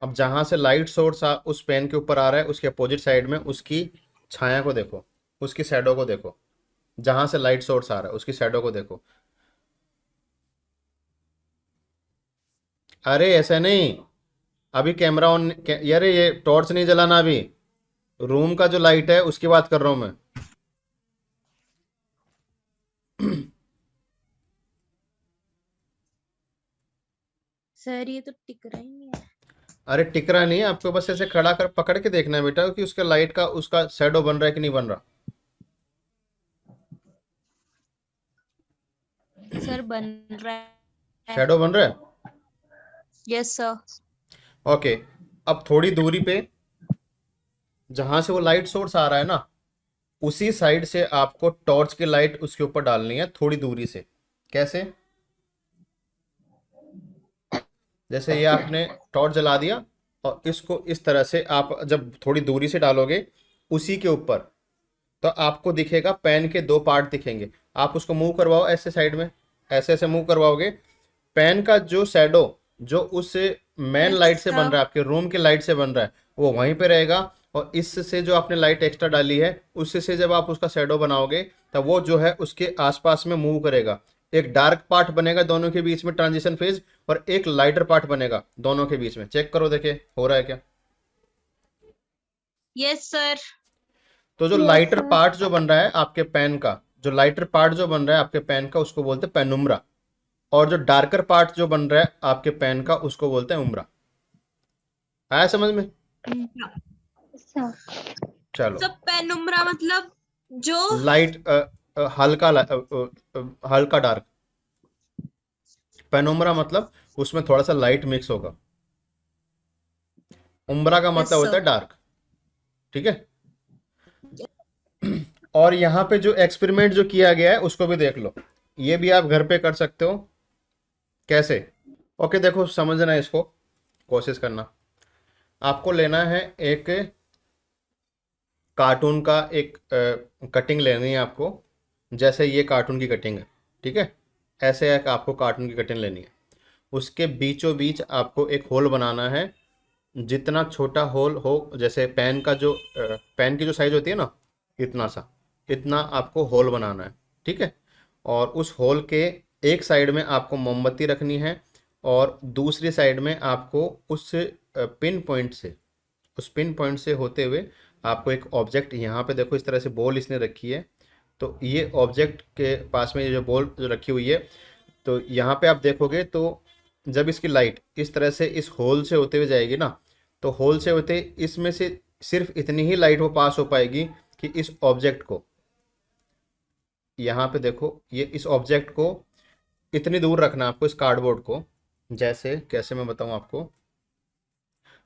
अब जहां से लाइट सोर्स उस पेन के ऊपर आ रहा है, उसके अपोजिट साइड में उसकी छाया को देखो, उसकी शैडो को देखो। जहां से लाइट सोर्स आ रहा है उसकी शैडो को देखो। अरे ऐसे नहीं, अभी कैमरा ऑन, यार ये टॉर्च नहीं जलाना, अभी रूम का जो लाइट है उसकी बात कर रहा हूं मैं। सर ये तो टिक रहा ही नहीं है। अरे टिक रहा नहीं है, आपको बस ऐसे खड़ा कर पकड़ के देखना है बेटा कि उसके लाइट का उसका शैडो बन रहा है कि नहीं बन रहा। सर बन रहा है। शैडो बन रहा है, यस सर। ओके। अब थोड़ी दूरी पे जहां से वो लाइट सोर्स आ रहा है ना, उसी साइड से आपको टॉर्च की लाइट उसके ऊपर डालनी है, थोड़ी दूरी से। कैसे, जैसे ये आपने टॉर्च जला दिया, और इसको इस तरह से आप जब थोड़ी दूरी से डालोगे उसी के ऊपर, तो आपको दिखेगा पेन के दो पार्ट दिखेंगे। आप उसको मूव करवाओ ऐसे साइड में, ऐसे ऐसे मूव करवाओगे, पेन का जो शैडो जो उस मेन लाइट से बन रहा है, आपके रूम के लाइट से बन रहा है, वो वहीं पे रहेगा, और इससे जो आपने लाइट एक्स्ट्रा डाली है उससे जब आप उसका शैडो बनाओगे, तब वो जो है उसके आसपास में मूव करेगा। एक डार्क पार्ट बनेगा दोनों के बीच में ट्रांजिशन फेज, और एक लाइटर पार्ट बनेगा दोनों के बीच में। चेक करो, देखे हो रहा है क्या। Yes sir. तो जो लाइटर पार्ट जो बन रहा है आपके पेन का, जो लाइटर पार्ट जो बन रहा है आपके पेन का, उसको बोलते हैं पेनुम्रा, और जो डार्कर पार्ट जो बन रहा है आपके पेन का, उसको बोलते हैं उम्रा। आया समझ में? चलो, सब पेनुम्रा मतलब जो लाइट हल्का डार्क, पेनुम्रा मतलब उसमें थोड़ा सा लाइट मिक्स होगा, उम्रा का मतलब यस होता है सर। डार्क। ठीक है, और यहाँ पे जो एक्सपेरिमेंट जो किया गया है उसको भी देख लो, ये भी आप घर पे कर सकते हो। कैसे, ओके देखो, समझना है इसको, कोशिश करना। आपको लेना है एक कार्टून का एक कटिंग लेनी है आपको, जैसे ये कार्टून की कटिंग है, ठीक है, ऐसे एक आपको कार्टून की कटिंग लेनी है। उसके बीचों बीच आपको एक होल बनाना है, जितना छोटा होल हो, जैसे पेन का जो पेन की जो साइज होती है ना, इतना सा, इतना आपको होल बनाना है। ठीक है, और उस होल के एक साइड में आपको मोमबत्ती रखनी है, और दूसरी साइड में आपको उस पिन पॉइंट से, उस पिन पॉइंट से होते हुए आपको एक ऑब्जेक्ट, यहाँ पे देखो इस तरह से बॉल इसने रखी है, तो ये ऑब्जेक्ट के पास में ये जो बॉल जो रखी हुई है, तो यहाँ पे आप देखोगे तो जब इसकी लाइट इस तरह से इस होल से होते हुए जाएगी ना, तो होल से होते इसमें से सिर्फ इतनी ही लाइट वो पास हो पाएगी कि इस ऑब्जेक्ट को, यहाँ पे देखो, ये इस ऑब्जेक्ट को इतनी दूर रखना है आपको, इस कार्डबोर्ड को। जैसे कैसे मैं बताऊँ आपको,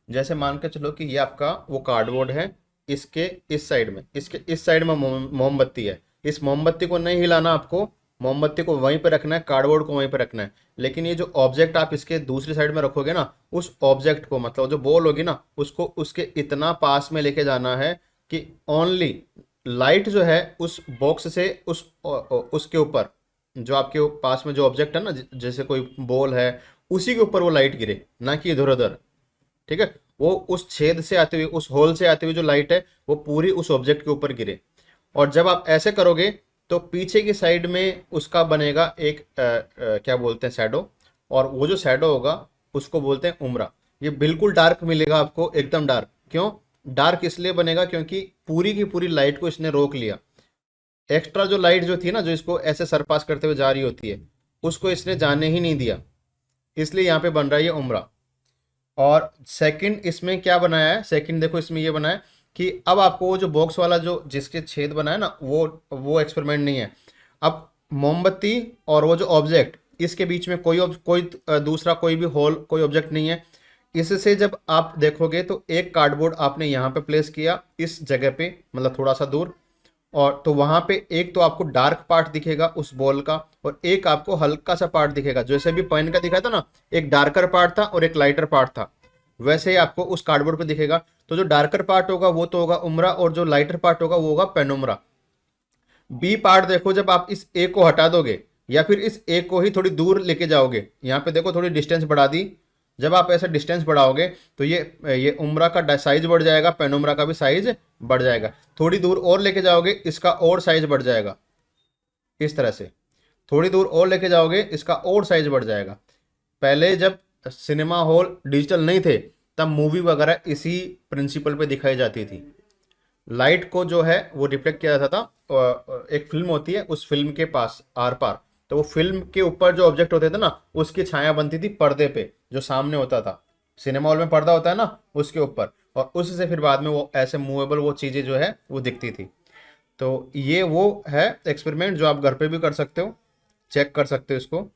जैसे मान के चलो कि ये आपका वो कार्डबोर्ड है, इसके इस साइड में, इसके इस साइड में मोमबत्ती है। इस मोमबत्ती को नहीं हिलाना आपको, मोमबत्ती को वहीं पे रखना है, कार्डबोर्ड को वहीं पे रखना है। लेकिन ये जो ऑब्जेक्ट आप इसके दूसरी साइड में रखोगे ना, उस ऑब्जेक्ट को, मतलब जो बॉल होगी ना, उसको उसके इतना पास में लेके जाना है कि ओनली लाइट जो है उस बॉक्स से उसके ऊपर, जो आपके पास में जो ऑब्जेक्ट है ना, जैसे कोई बॉल है, उसी के ऊपर वो लाइट गिरे, ना कि इधर उधर। ठीक है, वो उस छेद से आते हुए, उस होल से आते हुए जो लाइट है वो पूरी उस ऑब्जेक्ट के ऊपर गिरे। और जब आप ऐसे करोगे तो पीछे की साइड में उसका बनेगा एक क्या बोलते हैं, शैडो। और वो जो शैडो होगा उसको बोलते हैं उम्रा। ये बिल्कुल डार्क मिलेगा आपको, एकदम डार्क। क्यों डार्क इसलिए बनेगा, क्योंकि पूरी की पूरी लाइट को इसने रोक लिया। एक्स्ट्रा जो लाइट जो थी ना, जो इसको ऐसे सरपास करते हुए जा रही होती है, उसको इसने जाने ही नहीं दिया। इसलिए यहाँ पे बन रहा है ये उम्रा। और सेकंड इसमें क्या बनाया है, सेकंड देखो इसमें ये बनाया है कि अब आपको वो जो बॉक्स वाला जो जिसके छेद बनाया ना, वो एक्सपेरिमेंट नहीं है। अब मोमबत्ती और वो जो ऑब्जेक्ट, इसके बीच में कोई दूसरा कोई भी होल, कोई ऑब्जेक्ट नहीं है। इससे जब आप देखोगे तो एक कार्डबोर्ड आपने यहाँ पे प्लेस किया, इस जगह पे, मतलब थोड़ा सा दूर। और तो वहां पे एक तो आपको डार्क पार्ट दिखेगा उस बॉल का, और एक आपको हल्का सा पार्ट दिखेगा, जैसे भी पेन का दिखा था ना, एक डार्कर पार्ट था और एक लाइटर पार्ट था, वैसे ही आपको उस कार्डबोर्ड पे दिखेगा। तो जो डार्कर पार्ट होगा वो तो होगा उम्रा, और जो लाइटर पार्ट होगा वो होगा पेनुम्रा। बी पार्ट देखो, जब आप इस ए को हटा दोगे या फिर इस ए को ही थोड़ी दूर लेके जाओगे, यहाँ पे देखो थोड़ी डिस्टेंस बढ़ा दी। जब आप ऐसा डिस्टेंस बढ़ाओगे तो ये उम्रा का साइज बढ़ जाएगा, पेनुम्रा का भी साइज बढ़ जाएगा। थोड़ी दूर और लेके जाओगे, इसका और साइज बढ़ जाएगा। इस तरह से थोड़ी दूर और लेके जाओगे, इसका और साइज बढ़ जाएगा। पहले जब सिनेमा हॉल डिजिटल नहीं थे, तब मूवी वगैरह इसी प्रिंसिपल पे दिखाई जाती थी। लाइट को जो है वो रिफ्लेक्ट किया जाता था, एक फिल्म होती है, उस फिल्म के पास आर पार, तो वो फिल्म के ऊपर जो ऑब्जेक्ट होते थे ना, उसकी छाया बनती थी पर्दे पे जो सामने होता था। सिनेमा हॉल में पर्दा होता है ना, उसके ऊपर, और उससे फिर बाद में वो ऐसे मूवेबल वो चीज़ें जो है वो दिखती थी। तो ये वो है एक्सपेरिमेंट जो आप घर पे भी कर सकते हो, चेक कर सकते हो इसको।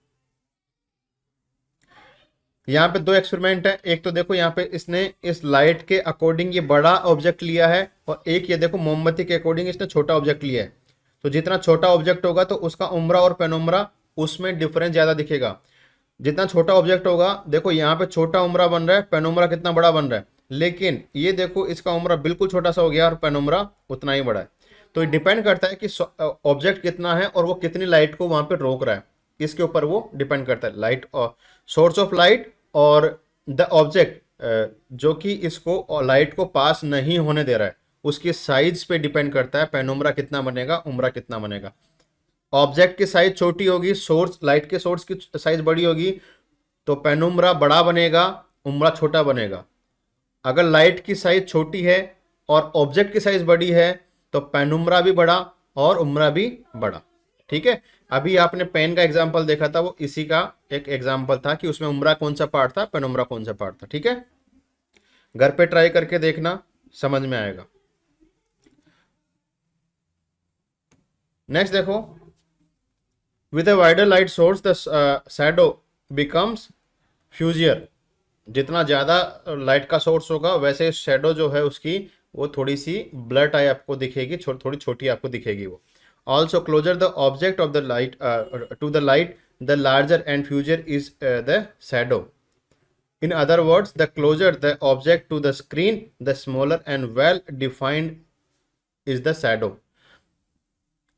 यहाँ पे दो एक्सपेरिमेंट है। एक तो देखो यहाँ पे इसने इस लाइट के अकॉर्डिंग ये बड़ा ऑब्जेक्ट लिया है, और एक ये देखो मोमबत्ती के अकॉर्डिंग इसने छोटा ऑब्जेक्ट लिया है। तो जितना छोटा ऑब्जेक्ट होगा तो उसका उम्रा और पेनुम्रा उसमें डिफरेंस ज़्यादा दिखेगा। जितना छोटा ऑब्जेक्ट होगा, देखो यहाँ पे छोटा उम्रा बन रहा है, पेनुम्रा कितना बड़ा बन रहा है। लेकिन ये देखो इसका उम्रा बिल्कुल छोटा सा हो गया और पेनुम्रा उतना ही बड़ा है। तो ये डिपेंड करता है कि ऑब्जेक्ट कितना है और वो कितनी लाइट को वहाँ पे रोक रहा है, इसके ऊपर वो डिपेंड करता है। लाइट और सोर्स ऑफ लाइट और द ऑब्जेक्ट जो कि इसको लाइट को पास नहीं होने दे रहा है, उसकी साइज पे डिपेंड करता है पेनुम्रा कितना बनेगा, उम्रा कितना बनेगा। ऑब्जेक्ट की साइज छोटी होगी, सोर्स लाइट के सोर्स की साइज बड़ी होगी, तो पेनुम्रा बड़ा बनेगा, उम्रा छोटा बनेगा। अगर लाइट की साइज छोटी है और ऑब्जेक्ट की साइज बड़ी है, तो पेनुम्रा भी बड़ा और उम्रा भी बड़ा। ठीक है, अभी आपने पेन का एग्जांपल देखा था, वो इसी का एक एग्जांपल था कि उसमें उम्रा कौन सा पार्ट था, पेनुम्रा कौन सा पार्ट था। ठीक है, घर पे ट्राई करके देखना, समझ में आएगा। नेक्स्ट देखो, with a wider light source the shadow becomes fuzzier. जितना ज़्यादा लाइट का सोर्स होगा, वैसे शेडो जो है उसकी वो थोड़ी सी ब्लर टाइप आपको दिखेगी, थोड़ी छोटी आपको दिखेगी वो। Also closer the object of the light to the light, the larger and fuzzier is the shadow. In other words, the closer the object to the screen, the smaller and well defined is the shadow.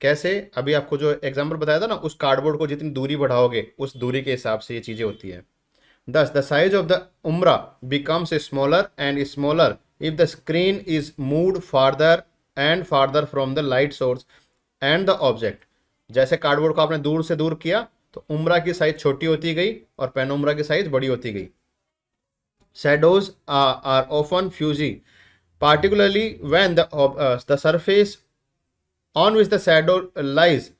कैसे, अभी आपको जो example बताया था ना, उस cardboard को जितनी दूरी बढ़ाओगे उस दूरी के हिसाब से ये चीज़ें होती है। Thus, the size of the umbra becomes smaller and smaller if the screen is moved farther and farther from the light source and the object. जैसे कार्डबोर्ड को आपने दूर से दूर किया तो उम्रा की साइज छोटी होती गई और पेनुम्रा की साइज बड़ी होती गई। Shadows are often fuzzy, particularly when the surface on which the shadow lies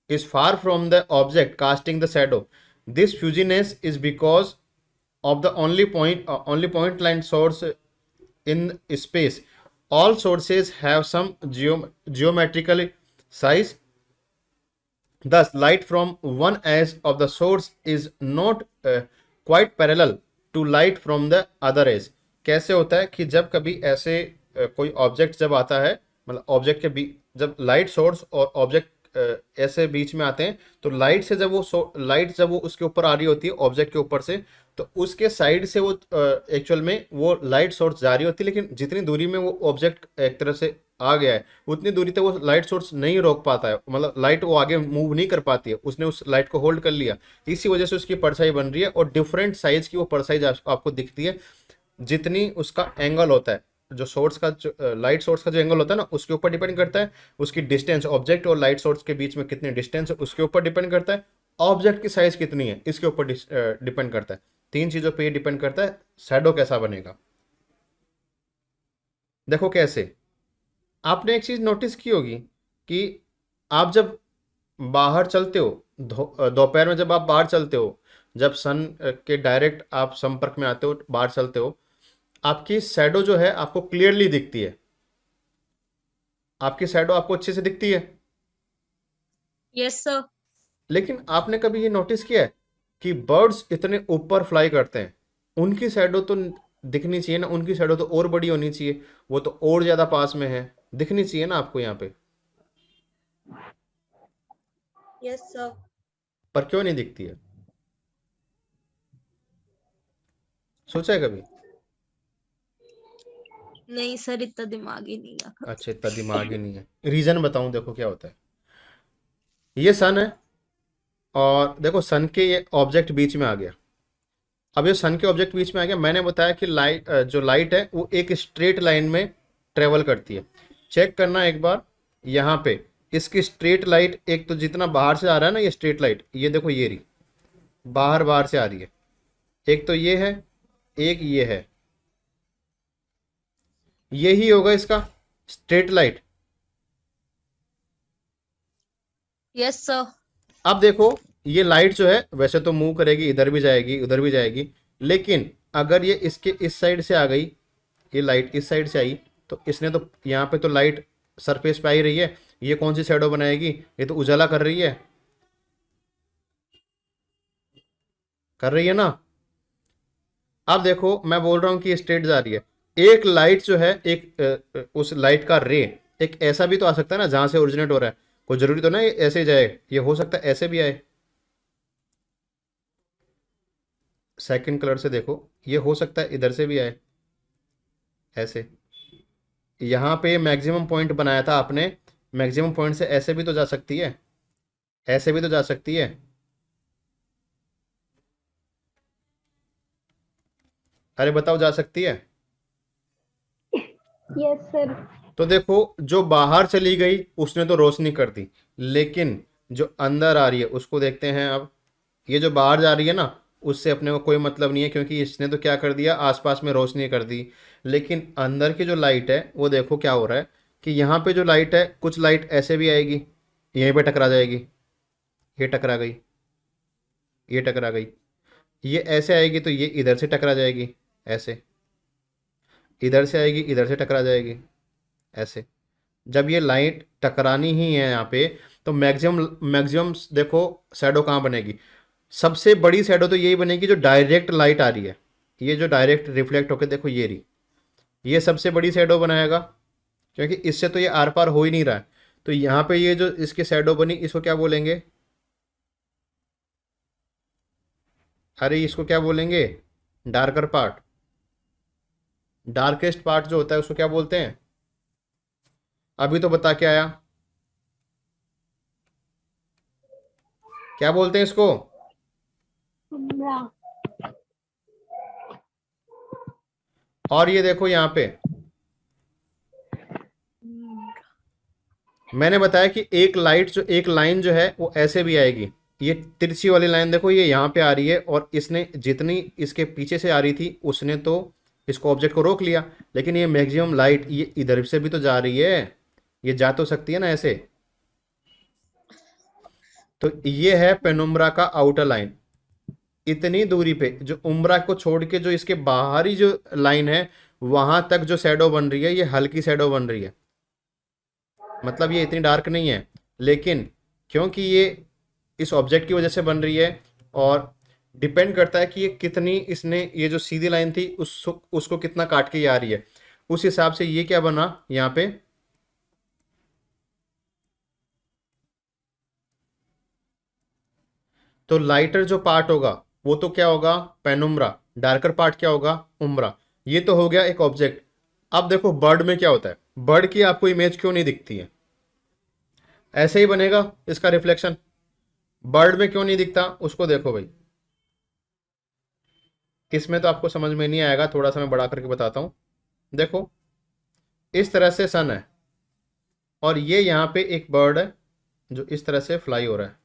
is far from the object casting the shadow. This fuzziness is because of the only point line source in space. All sources have some geometrical size Thus, light from one edge of the source is not quite parallel to light from the other edge. कैसे होता है कि जब कभी ऐसे कोई object जब आता है, मतलब ऑब्जेक्ट के बीच जब लाइट सोर्स और ऑब्जेक्ट ऐसे बीच में आते हैं, तो लाइट से जब वो लाइट जब वो उसके ऊपर आ रही होती है ऑब्जेक्ट के ऊपर से, तो उसके साइड से वो एक्चुअल में वो लाइट सोर्स जा रही होती है, लेकिन जितनी दूरी में वो ऑब्जेक्ट एक तरह से आ गया है उतनी दूरी तक वो लाइट सोर्स नहीं रोक पाता है, मतलब लाइट वो आगे मूव नहीं कर पाती है, उसने उस लाइट को होल्ड कर लिया, इसी वजह से उसकी परछाई बन रही है और डिफरेंट साइज की वो परछाई आपको दिखती है, जितनी उसका एंगल होता है, जो सोर्स का जो लाइट सोर्स का जो एंगल होता है ना उसके ऊपर डिपेंड करता है, उसकी डिस्टेंस ऑब्जेक्ट और लाइट सोर्स के बीच में कितनी डिस्टेंस है उसके ऊपर डिपेंड करता है, ऑब्जेक्ट की साइज कितनी है इसके ऊपर डिपेंड करता है, तीन चीज़ों पे ये डिपेंड करता है शैडो कैसा बनेगा। देखो कैसे, आपने एक चीज़ नोटिस की होगी कि आप जब बाहर चलते हो, दोपहर में जब आप बाहर चलते हो, जब सन के डायरेक्ट आप संपर्क में आते हो, बाहर चलते हो, आपकी शैडो जो है आपको क्लियरली दिखती है, आपकी शैडो आपको अच्छे से दिखती है। Yes sir. लेकिन आपने कभी ये नोटिस किया है कि बर्ड्स इतने ऊपर फ्लाई करते हैं, उनकी शैडो तो दिखनी चाहिए ना, उनकी शैडो तो और बड़ी होनी चाहिए, वो तो और ज़्यादा पास में है, दिखनी चाहिए ना आपको यहाँ पे, यस सर। पर क्यों नहीं दिखती है, सोचा है कभी? नहीं सर, इतना दिमाग ही नहीं है। अच्छा, इतना दिमाग ही नहीं है, रीज़न बताऊं, देखो क्या होता है, ये सन है और देखो सन के ये ऑब्जेक्ट बीच में आ गया, अब ये सन के ऑब्जेक्ट बीच में आ गया, मैंने बताया कि लाइट जो लाइट है वो एक स्ट्रेट लाइन में ट्रेवल करती है, चेक करना एक बार यहाँ पे, इसकी स्ट्रेट लाइट एक तो जितना बाहर से आ रहा है ना ये स्ट्रेट लाइट, ये देखो ये रही, बाहर बाहर से आ रही है, एक तो ये है, एक ये है, यही होगा इसका स्ट्रेट लाइट। Yes sir. अब देखो ये लाइट जो है वैसे तो मूव करेगी, इधर भी जाएगी उधर भी जाएगी, लेकिन अगर ये इसके इस साइड से आ गई, ये लाइट इस साइड से आई, तो इसने तो यहाँ पे तो लाइट सरफेस पे आ ही रही है, ये कौन सी शैडो बनाएगी, ये तो उजाला कर रही है ना। अब देखो मैं बोल रहा हूँ कि ये स्ट्रेट जा रही है, एक लाइट जो है एक उस लाइट का रे एक ऐसा भी तो आ सकता है ना जहाँ से ओरिजिनेट हो रहा है, कोई जरूरी तो ना ये ऐसे जाए, ये हो सकता है ऐसे भी आए, सेकंड कलर से देखो, ये हो सकता है इधर से भी आए ऐसे, यहाँ पे मैक्सिमम पॉइंट बनाया था आपने, मैक्सिमम पॉइंट से ऐसे भी तो जा सकती है, ऐसे भी तो जा सकती है, अरे बताओ जा सकती है? Yes sir. तो देखो जो बाहर चली गई उसने तो रोशनी कर दी, लेकिन जो अंदर आ रही है उसको देखते हैं अब, ये जो बाहर जा रही है ना उससे अपने को कोई मतलब नहीं है, क्योंकि इसने तो क्या कर दिया आसपास में रोशनी कर दी, लेकिन अंदर की जो लाइट है वो देखो क्या हो रहा है कि यहाँ पे जो लाइट है कुछ लाइट ऐसे भी आएगी, यहीं पे टकरा जाएगी, ये टकरा गई, ये टकरा गई, ये ऐसे आएगी तो ये इधर से टकरा जाएगी, ऐसे इधर से आएगी इधर से टकरा जाएगी, ऐसे, जब ये लाइट टकरानी ही है यहाँ पे, तो मैक्सिमम मैक्सिमम देखो शैडो कहाँ बनेगी, सबसे बड़ी शैडो तो यही बनेगी जो डायरेक्ट लाइट आ रही है, ये जो डायरेक्ट रिफ्लेक्ट होकर देखो ये रही, ये सबसे बड़ी शैडो बनाएगा, क्योंकि इससे तो ये आर पार हो ही नहीं रहा है, तो यहाँ पे ये जो इसकी शैडो बनी इसको क्या बोलेंगे, अरे इसको क्या बोलेंगे, डार्कर पार्ट, डार्केस्ट पार्ट जो होता है उसको क्या बोलते हैं, अभी तो बता के आया, क्या बोलते हैं इसको, उम्रा। और ये देखो यहाँ पे मैंने बताया कि एक लाइट जो एक लाइन जो है वो ऐसे भी आएगी, ये तिरछी वाली लाइन देखो ये यहाँ पे आ रही है, और इसने जितनी इसके पीछे से आ रही थी उसने तो इसको ऑब्जेक्ट को रोक लिया, लेकिन ये मैक्सिमम लाइट ये इधर से भी तो जा रही है, ये जा तो सकती है ना ऐसे, तो ये है पेनुम्ब्रा का आउटर लाइन, इतनी दूरी पे जो उम्रा को छोड़ के जो इसके बाहरी जो लाइन है वहां तक जो शैडो बन रही है ये हल्की शैडो बन रही है, मतलब ये इतनी डार्क नहीं है, लेकिन क्योंकि ये इस ऑब्जेक्ट की वजह से बन रही है, और डिपेंड करता है कि ये कितनी, इसने ये जो सीधी लाइन थी उसको कितना काट के ये आ रही है, उस हिसाब से ये क्या बना यहाँ पे, तो लाइटर जो पार्ट होगा वो तो क्या होगा पेनुम्ब्रा, डार्कर पार्ट क्या होगा उम्ब्रा। ये तो हो गया एक ऑब्जेक्ट। अब देखो बर्ड में क्या होता है, बर्ड की आपको इमेज क्यों नहीं दिखती है, ऐसे ही बनेगा इसका रिफ्लेक्शन, बर्ड में क्यों नहीं दिखता उसको देखो भाई। इसमें तो आपको समझ में नहीं आएगा, थोड़ा सा मैं बड़ा करके बताता हूं। देखो इस तरह से सन है, और ये यहाँ पे एक बर्ड है जो इस तरह से फ्लाई हो रहा है,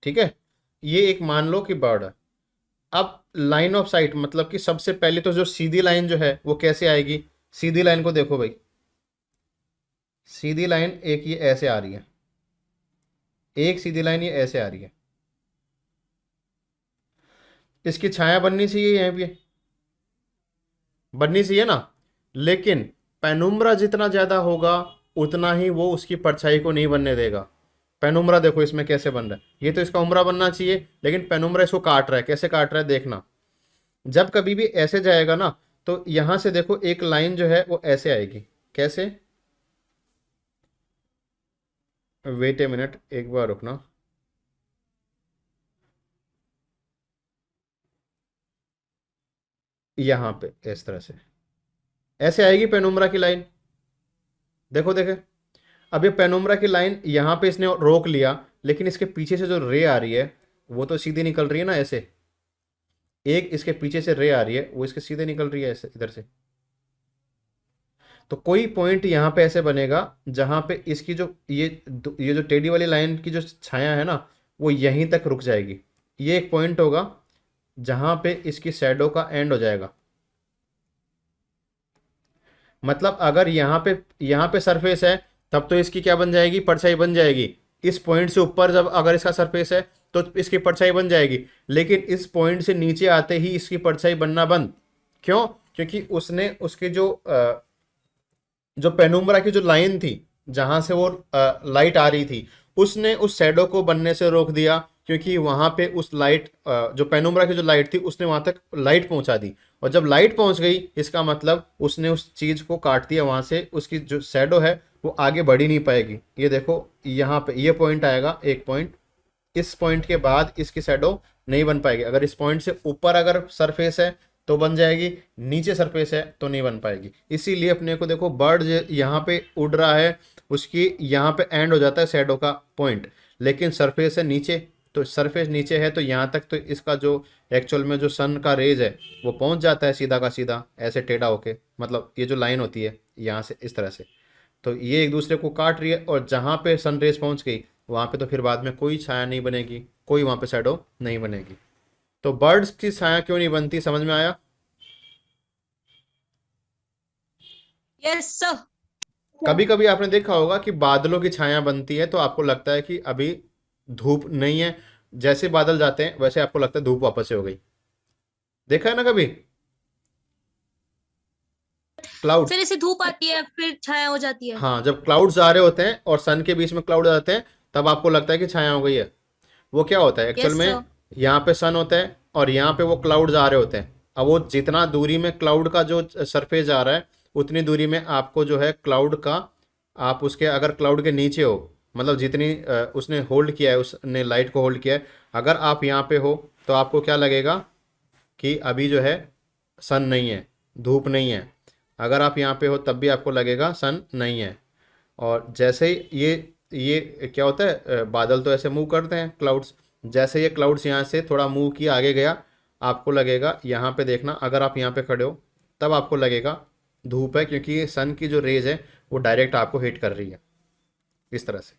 ठीक है, ये एक मान लो कि बर्ड है। अब लाइन ऑफ साइट मतलब कि सबसे पहले तो जो सीधी लाइन जो है वो कैसे आएगी, सीधी लाइन को देखो भाई, सीधी लाइन एक ये ऐसे आ रही है, एक सीधी लाइन ये ऐसे आ रही है, इसकी छाया बननी चाहिए यहाँ पे, बननी चाहिए ना, लेकिन पेनुम्ब्रा जितना ज़्यादा होगा उतना ही वो उसकी परछाई को नहीं बनने देगा। पेनुम्ब्रा देखो इसमें कैसे बन रहा है, ये तो इसका उम्रा बनना चाहिए, लेकिन पेनुम्ब्रा इसको काट रहा है, कैसे काट रहा है देखना। जब कभी भी ऐसे जाएगा ना, तो यहां से देखो एक लाइन जो है वो ऐसे आएगी, कैसे, वेट ए मिनट एक बार रुकना, यहां पे इस तरह से ऐसे आएगी पेनुम्ब्रा की लाइन। देखो देखे, अब ये पेनुम्ब्रा की लाइन यहाँ पे इसने रोक लिया, लेकिन इसके पीछे से जो रे आ रही है वो तो सीधी निकल रही है ना ऐसे, एक इसके पीछे से रे आ रही है वो इसके सीधे निकल रही है ऐसे इधर से। तो कोई पॉइंट यहाँ पे ऐसे बनेगा जहाँ पे इसकी जो ये जो टेढ़ी वाली लाइन की जो छाया है ना वो यहीं तक रुक जाएगी। ये एक पॉइंट होगा जहाँ पे इसकी शैडो का एंड हो जाएगा। मतलब अगर यहाँ पे सरफेस है तब तो इसकी क्या बन जाएगी, परछाई बन जाएगी। इस पॉइंट से ऊपर जब अगर इसका सरफेस है तो इसकी परछाई बन जाएगी, लेकिन इस पॉइंट से नीचे आते ही इसकी परछाई बनना बंद। क्यों? क्योंकि उसने उसके जो पेनुम्ब्रा की जो लाइन थी जहां से वो लाइट आ रही थी, उसने उस शैडो को बनने से रोक दिया, क्योंकि वहां पे उस लाइट जो पेनुम्ब्रा की जो लाइट थी उसने वहां तक लाइट पहुंचा दी, और जब लाइट पहुंच गई इसका मतलब उसने उस चीज को काट दिया, वहां से उसकी जो शैडो है वो आगे बढ़ ही नहीं पाएगी। ये देखो यहाँ पे ये पॉइंट आएगा, एक पॉइंट, इस पॉइंट के बाद इसकी शैडो नहीं बन पाएगी। अगर इस पॉइंट से ऊपर अगर सरफेस है तो बन जाएगी, नीचे सरफेस है तो नहीं बन पाएगी। इसीलिए अपने को देखो बर्ड यहाँ पे उड़ रहा है, उसकी यहाँ पे एंड हो जाता है शैडो का पॉइंट, लेकिन सरफेस है नीचे, तो सरफेस नीचे है तो यहाँ तक तो इसका जो एक्चुअल में जो सन का रेज है वो पहुँच जाता है सीधा का सीधा ऐसे टेढ़ा होके। मतलब ये जो लाइन होती है यहाँ से इस तरह से, तो ये एक दूसरे को काट रही है, और जहाँ पे सन रेज पहुँच गई वहाँ पे तो फिर बाद में कोई छाया नहीं बनेगी, कोई वहाँ पे शैडो नहीं बनेगी। तो बर्ड्स की छाया क्यों नहीं बनती, समझ में आया? Yes sir. कभी कभी आपने देखा होगा कि बादलों की छाया बनती है तो आपको लगता है कि अभी धूप नहीं है, जैसे बादल जाते हैं वैसे आपको लगता है धूप वापस से हो गई। देखा है ना कभी क्लाउड्स? फिर ऐसे धूप आती है फिर छाया हो जाती है। हाँ, जब क्लाउड्स आ रहे होते हैं और सन के बीच में क्लाउड आ जाते हैं तब आपको लगता है कि छाया हो गई है। वो क्या होता है एक्चुअल यस में, सर। यहाँ पे सन होता है और यहाँ पे वो क्लाउड्स आ रहे होते हैं। अब वो जितना दूरी में क्लाउड का जो सरफेस आ रहा है उतनी दूरी में आपको जो है क्लाउड का, आप उसके अगर क्लाउड के नीचे हो, मतलब जितनी उसने होल्ड किया है, उसने लाइट को होल्ड किया है, अगर आप यहाँ पे हो तो आपको क्या लगेगा कि अभी जो है सन नहीं है, धूप नहीं है। अगर आप यहाँ पे हो तब भी आपको लगेगा सन नहीं है। और जैसे ही ये क्या होता है, बादल तो ऐसे मूव करते हैं क्लाउड्स, जैसे ये क्लाउड्स यहाँ से थोड़ा मूव किया आगे गया, आपको लगेगा यहाँ पे देखना, अगर आप यहाँ पे खड़े हो तब आपको लगेगा धूप है, क्योंकि ये सन की जो रेज है वो डायरेक्ट आपको हिट कर रही है इस तरह से।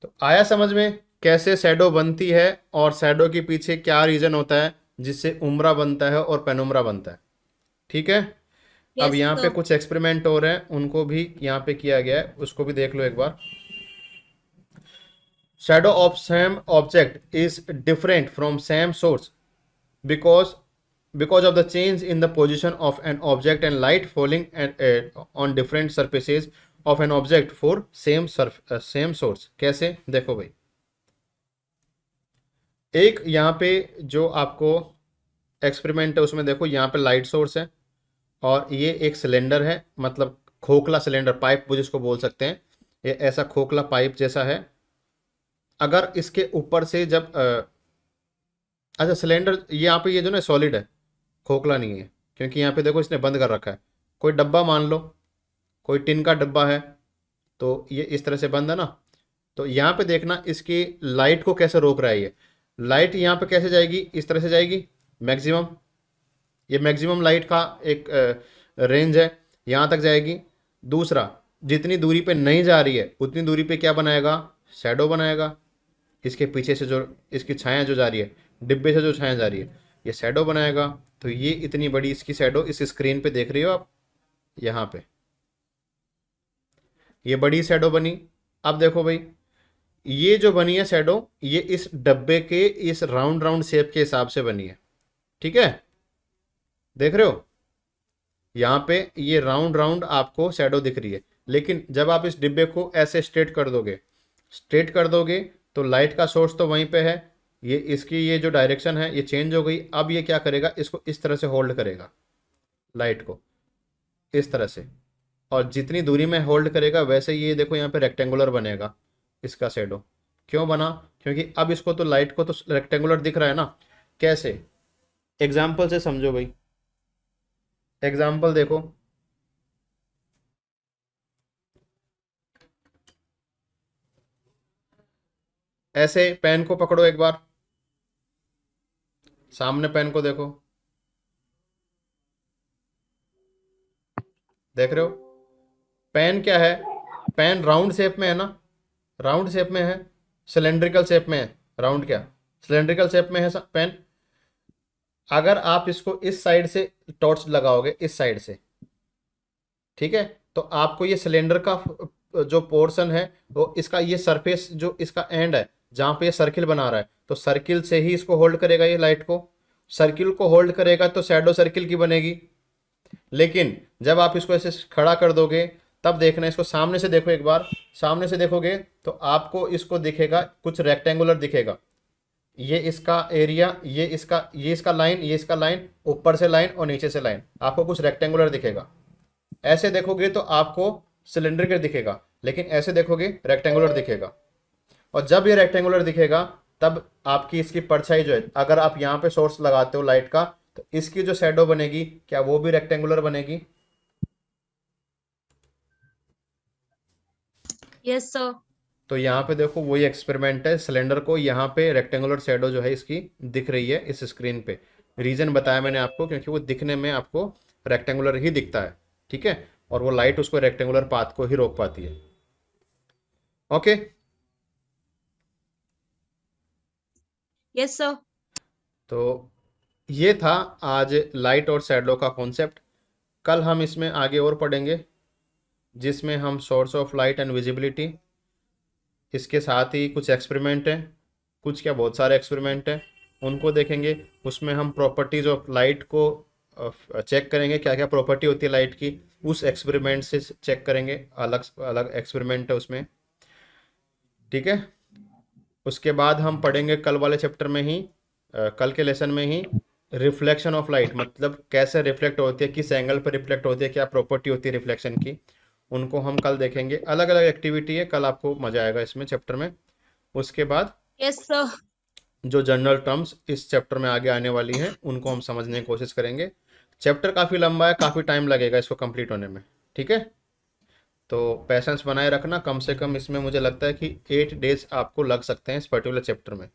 तो आया समझ में कैसे शैडो बनती है और शैडो के पीछे क्या रीजन होता है जिससे उम्रा बनता है और पेनुम्ब्रा बनता है? ठीक है। अब यस यहाँ पे सर। कुछ एक्सपेरिमेंट हो रहे हैं, उनको भी यहाँ पे किया गया है, उसको भी देख लो एक बार। Shadow of same object is different from same source because of the change in the position of an object and light falling on different surfaces of an object for same source. कैसे, देखो भाई, एक यहाँ पे जो आपको experiment है उसमें देखो, यहाँ पे लाइट सोर्स है और ये एक सिलेंडर है, मतलब खोखला सिलेंडर, पाइप वो जिसको बोल सकते हैं, ये ऐसा खोखला पाइप जैसा है। अगर इसके ऊपर से जब अच्छा सिलेंडर यहाँ पे ये जो ना सॉलिड है, खोखला नहीं है, क्योंकि यहाँ पे देखो इसने बंद कर रखा है। कोई डब्बा मान लो, कोई टिन का डब्बा है, तो ये इस तरह से बंद है ना। तो यहाँ पे देखना इसकी लाइट को कैसे रोक रहा है ये। लाइट यहाँ पे कैसे जाएगी, इस तरह से जाएगी मैक्सिमम, ये मैक्सिमम लाइट का एक रेंज है, यहाँ तक जाएगी। दूसरा, जितनी दूरी पे नहीं जा रही है उतनी दूरी पे क्या बनाएगा, शैडो बनाएगा। इसके पीछे से जो इसकी छाया जो जा रही है, डिब्बे से जो छाया जा रही है, ये शैडो बनाएगा। तो ये इतनी बड़ी इसकी शैडो इस स्क्रीन पे देख रही हो आप, यहाँ पे ये बड़ी शैडो बनी। अब देखो भाई, ये जो बनी है शैडो, ये इस डब्बे के इस राउंड राउंड शेप के हिसाब से बनी है, ठीक है, देख रहे हो। यहाँ पे ये राउंड राउंड आपको शैडो दिख रही है, लेकिन जब आप इस डिब्बे को ऐसे स्ट्रेट कर दोगे तो लाइट का सोर्स तो वहीं पे है, ये इसकी ये जो डायरेक्शन है ये चेंज हो गई। अब ये क्या करेगा, इसको इस तरह से होल्ड करेगा, लाइट को इस तरह से, और जितनी दूरी में होल्ड करेगा वैसे ये देखो यहाँ पे रेक्टेंगुलर बनेगा इसका शैडो। क्यों बना, क्योंकि अब इसको तो लाइट को तो रेक्टेंगुलर दिख रहा है ना। कैसे, एग्जाम्पल से समझो भाई, एग्जाम्पल देखो, ऐसे पेन को पकड़ो एक बार, सामने पेन को देखो, देख रहे हो। पेन क्या है, पेन राउंड शेप में है ना, राउंड शेप में है, सिलेंड्रिकल शेप में है, राउंड क्या सिलेंड्रिकल शेप में है पेन। अगर आप इसको इस साइड से टॉर्च लगाओगे, इस साइड से, ठीक है, तो आपको ये सिलेंडर का जो पोर्शन है वो इसका ये सरफेस जो इसका एंड है जहाँ पे ये सर्किल बना रहा है, तो सर्किल से ही इसको होल्ड करेगा, ये लाइट को सर्किल को होल्ड करेगा तो शैडो सर्किल की बनेगी। लेकिन जब आप इसको ऐसे खड़ा कर दोगे तब देखना, इसको सामने से देखो एक बार, सामने से देखोगे तो आपको इसको दिखेगा कुछ रेक्टेंगुलर दिखेगा। ये इसका एरिया, ये इसका लाइन, ये इसका लाइन, ऊपर से लाइन और नीचे से लाइन, आपको कुछ रेक्टेंगुलर दिखेगा। ऐसे देखोगे तो आपको सिलेंडर दिखेगा, लेकिन ऐसे देखोगे रेक्टेंगुलर दिखेगा। और जब ये रेक्टेंगुलर दिखेगा तब आपकी इसकी परछाई जो है, अगर आप यहाँ पे सोर्स लगाते हो लाइट का, तो इसकी जो शैडो बनेगी क्या वो भी रेक्टेंगुलर बनेगी। Yes sir. तो यहाँ पे देखो वही एक्सपेरिमेंट है, सिलेंडर को यहाँ पे रेक्टेंगुलर शैडो जो है इसकी दिख रही है इस स्क्रीन पे। रीजन बताया मैंने आपको, क्योंकि वो दिखने में आपको रेक्टेंगुलर ही दिखता है, ठीक है, और वो लाइट उसको रेक्टेंगुलर पाथ को ही रोक पाती है। Okay, yes sir. तो ये था आज लाइट और शैडो का कॉन्सेप्ट। कल हम इसमें आगे और पढ़ेंगे, जिसमें हम source of light and visibility, इसके साथ ही कुछ एक्सपेरिमेंट हैं, कुछ क्या बहुत सारे एक्सपेरिमेंट हैं, उनको देखेंगे। उसमें हम प्रॉपर्टीज़ ऑफ लाइट को चेक करेंगे, क्या क्या प्रॉपर्टी होती है लाइट की, उस एक्सपेरिमेंट से चेक करेंगे, अलग अलग एक्सपेरिमेंट है उसमें, ठीक है। उसके बाद हम पढ़ेंगे कल वाले चैप्टर में ही, कल के लेसन में ही, रिफ्लेक्शन ऑफ लाइट, मतलब कैसे रिफ्लेक्ट होती है, किस एंगल पर रिफ्लेक्ट होती है, क्या प्रॉपर्टी होती है रिफ्लेक्शन की, उनको हम कल देखेंगे। अलग अलग एक्टिविटी है, कल आपको मजा आएगा इसमें चैप्टर में। उसके बाद यस सर। जो जनरल टर्म्स इस चैप्टर में आगे आने वाली हैं उनको हम समझने की कोशिश करेंगे। चैप्टर काफ़ी लंबा है, काफ़ी टाइम लगेगा इसको कंप्लीट होने में, ठीक है। तो पेशेंस बनाए रखना, कम से कम इसमें मुझे लगता है कि 8 डेज आपको लग सकते हैं इस पर्टिकुलर चैप्टर में।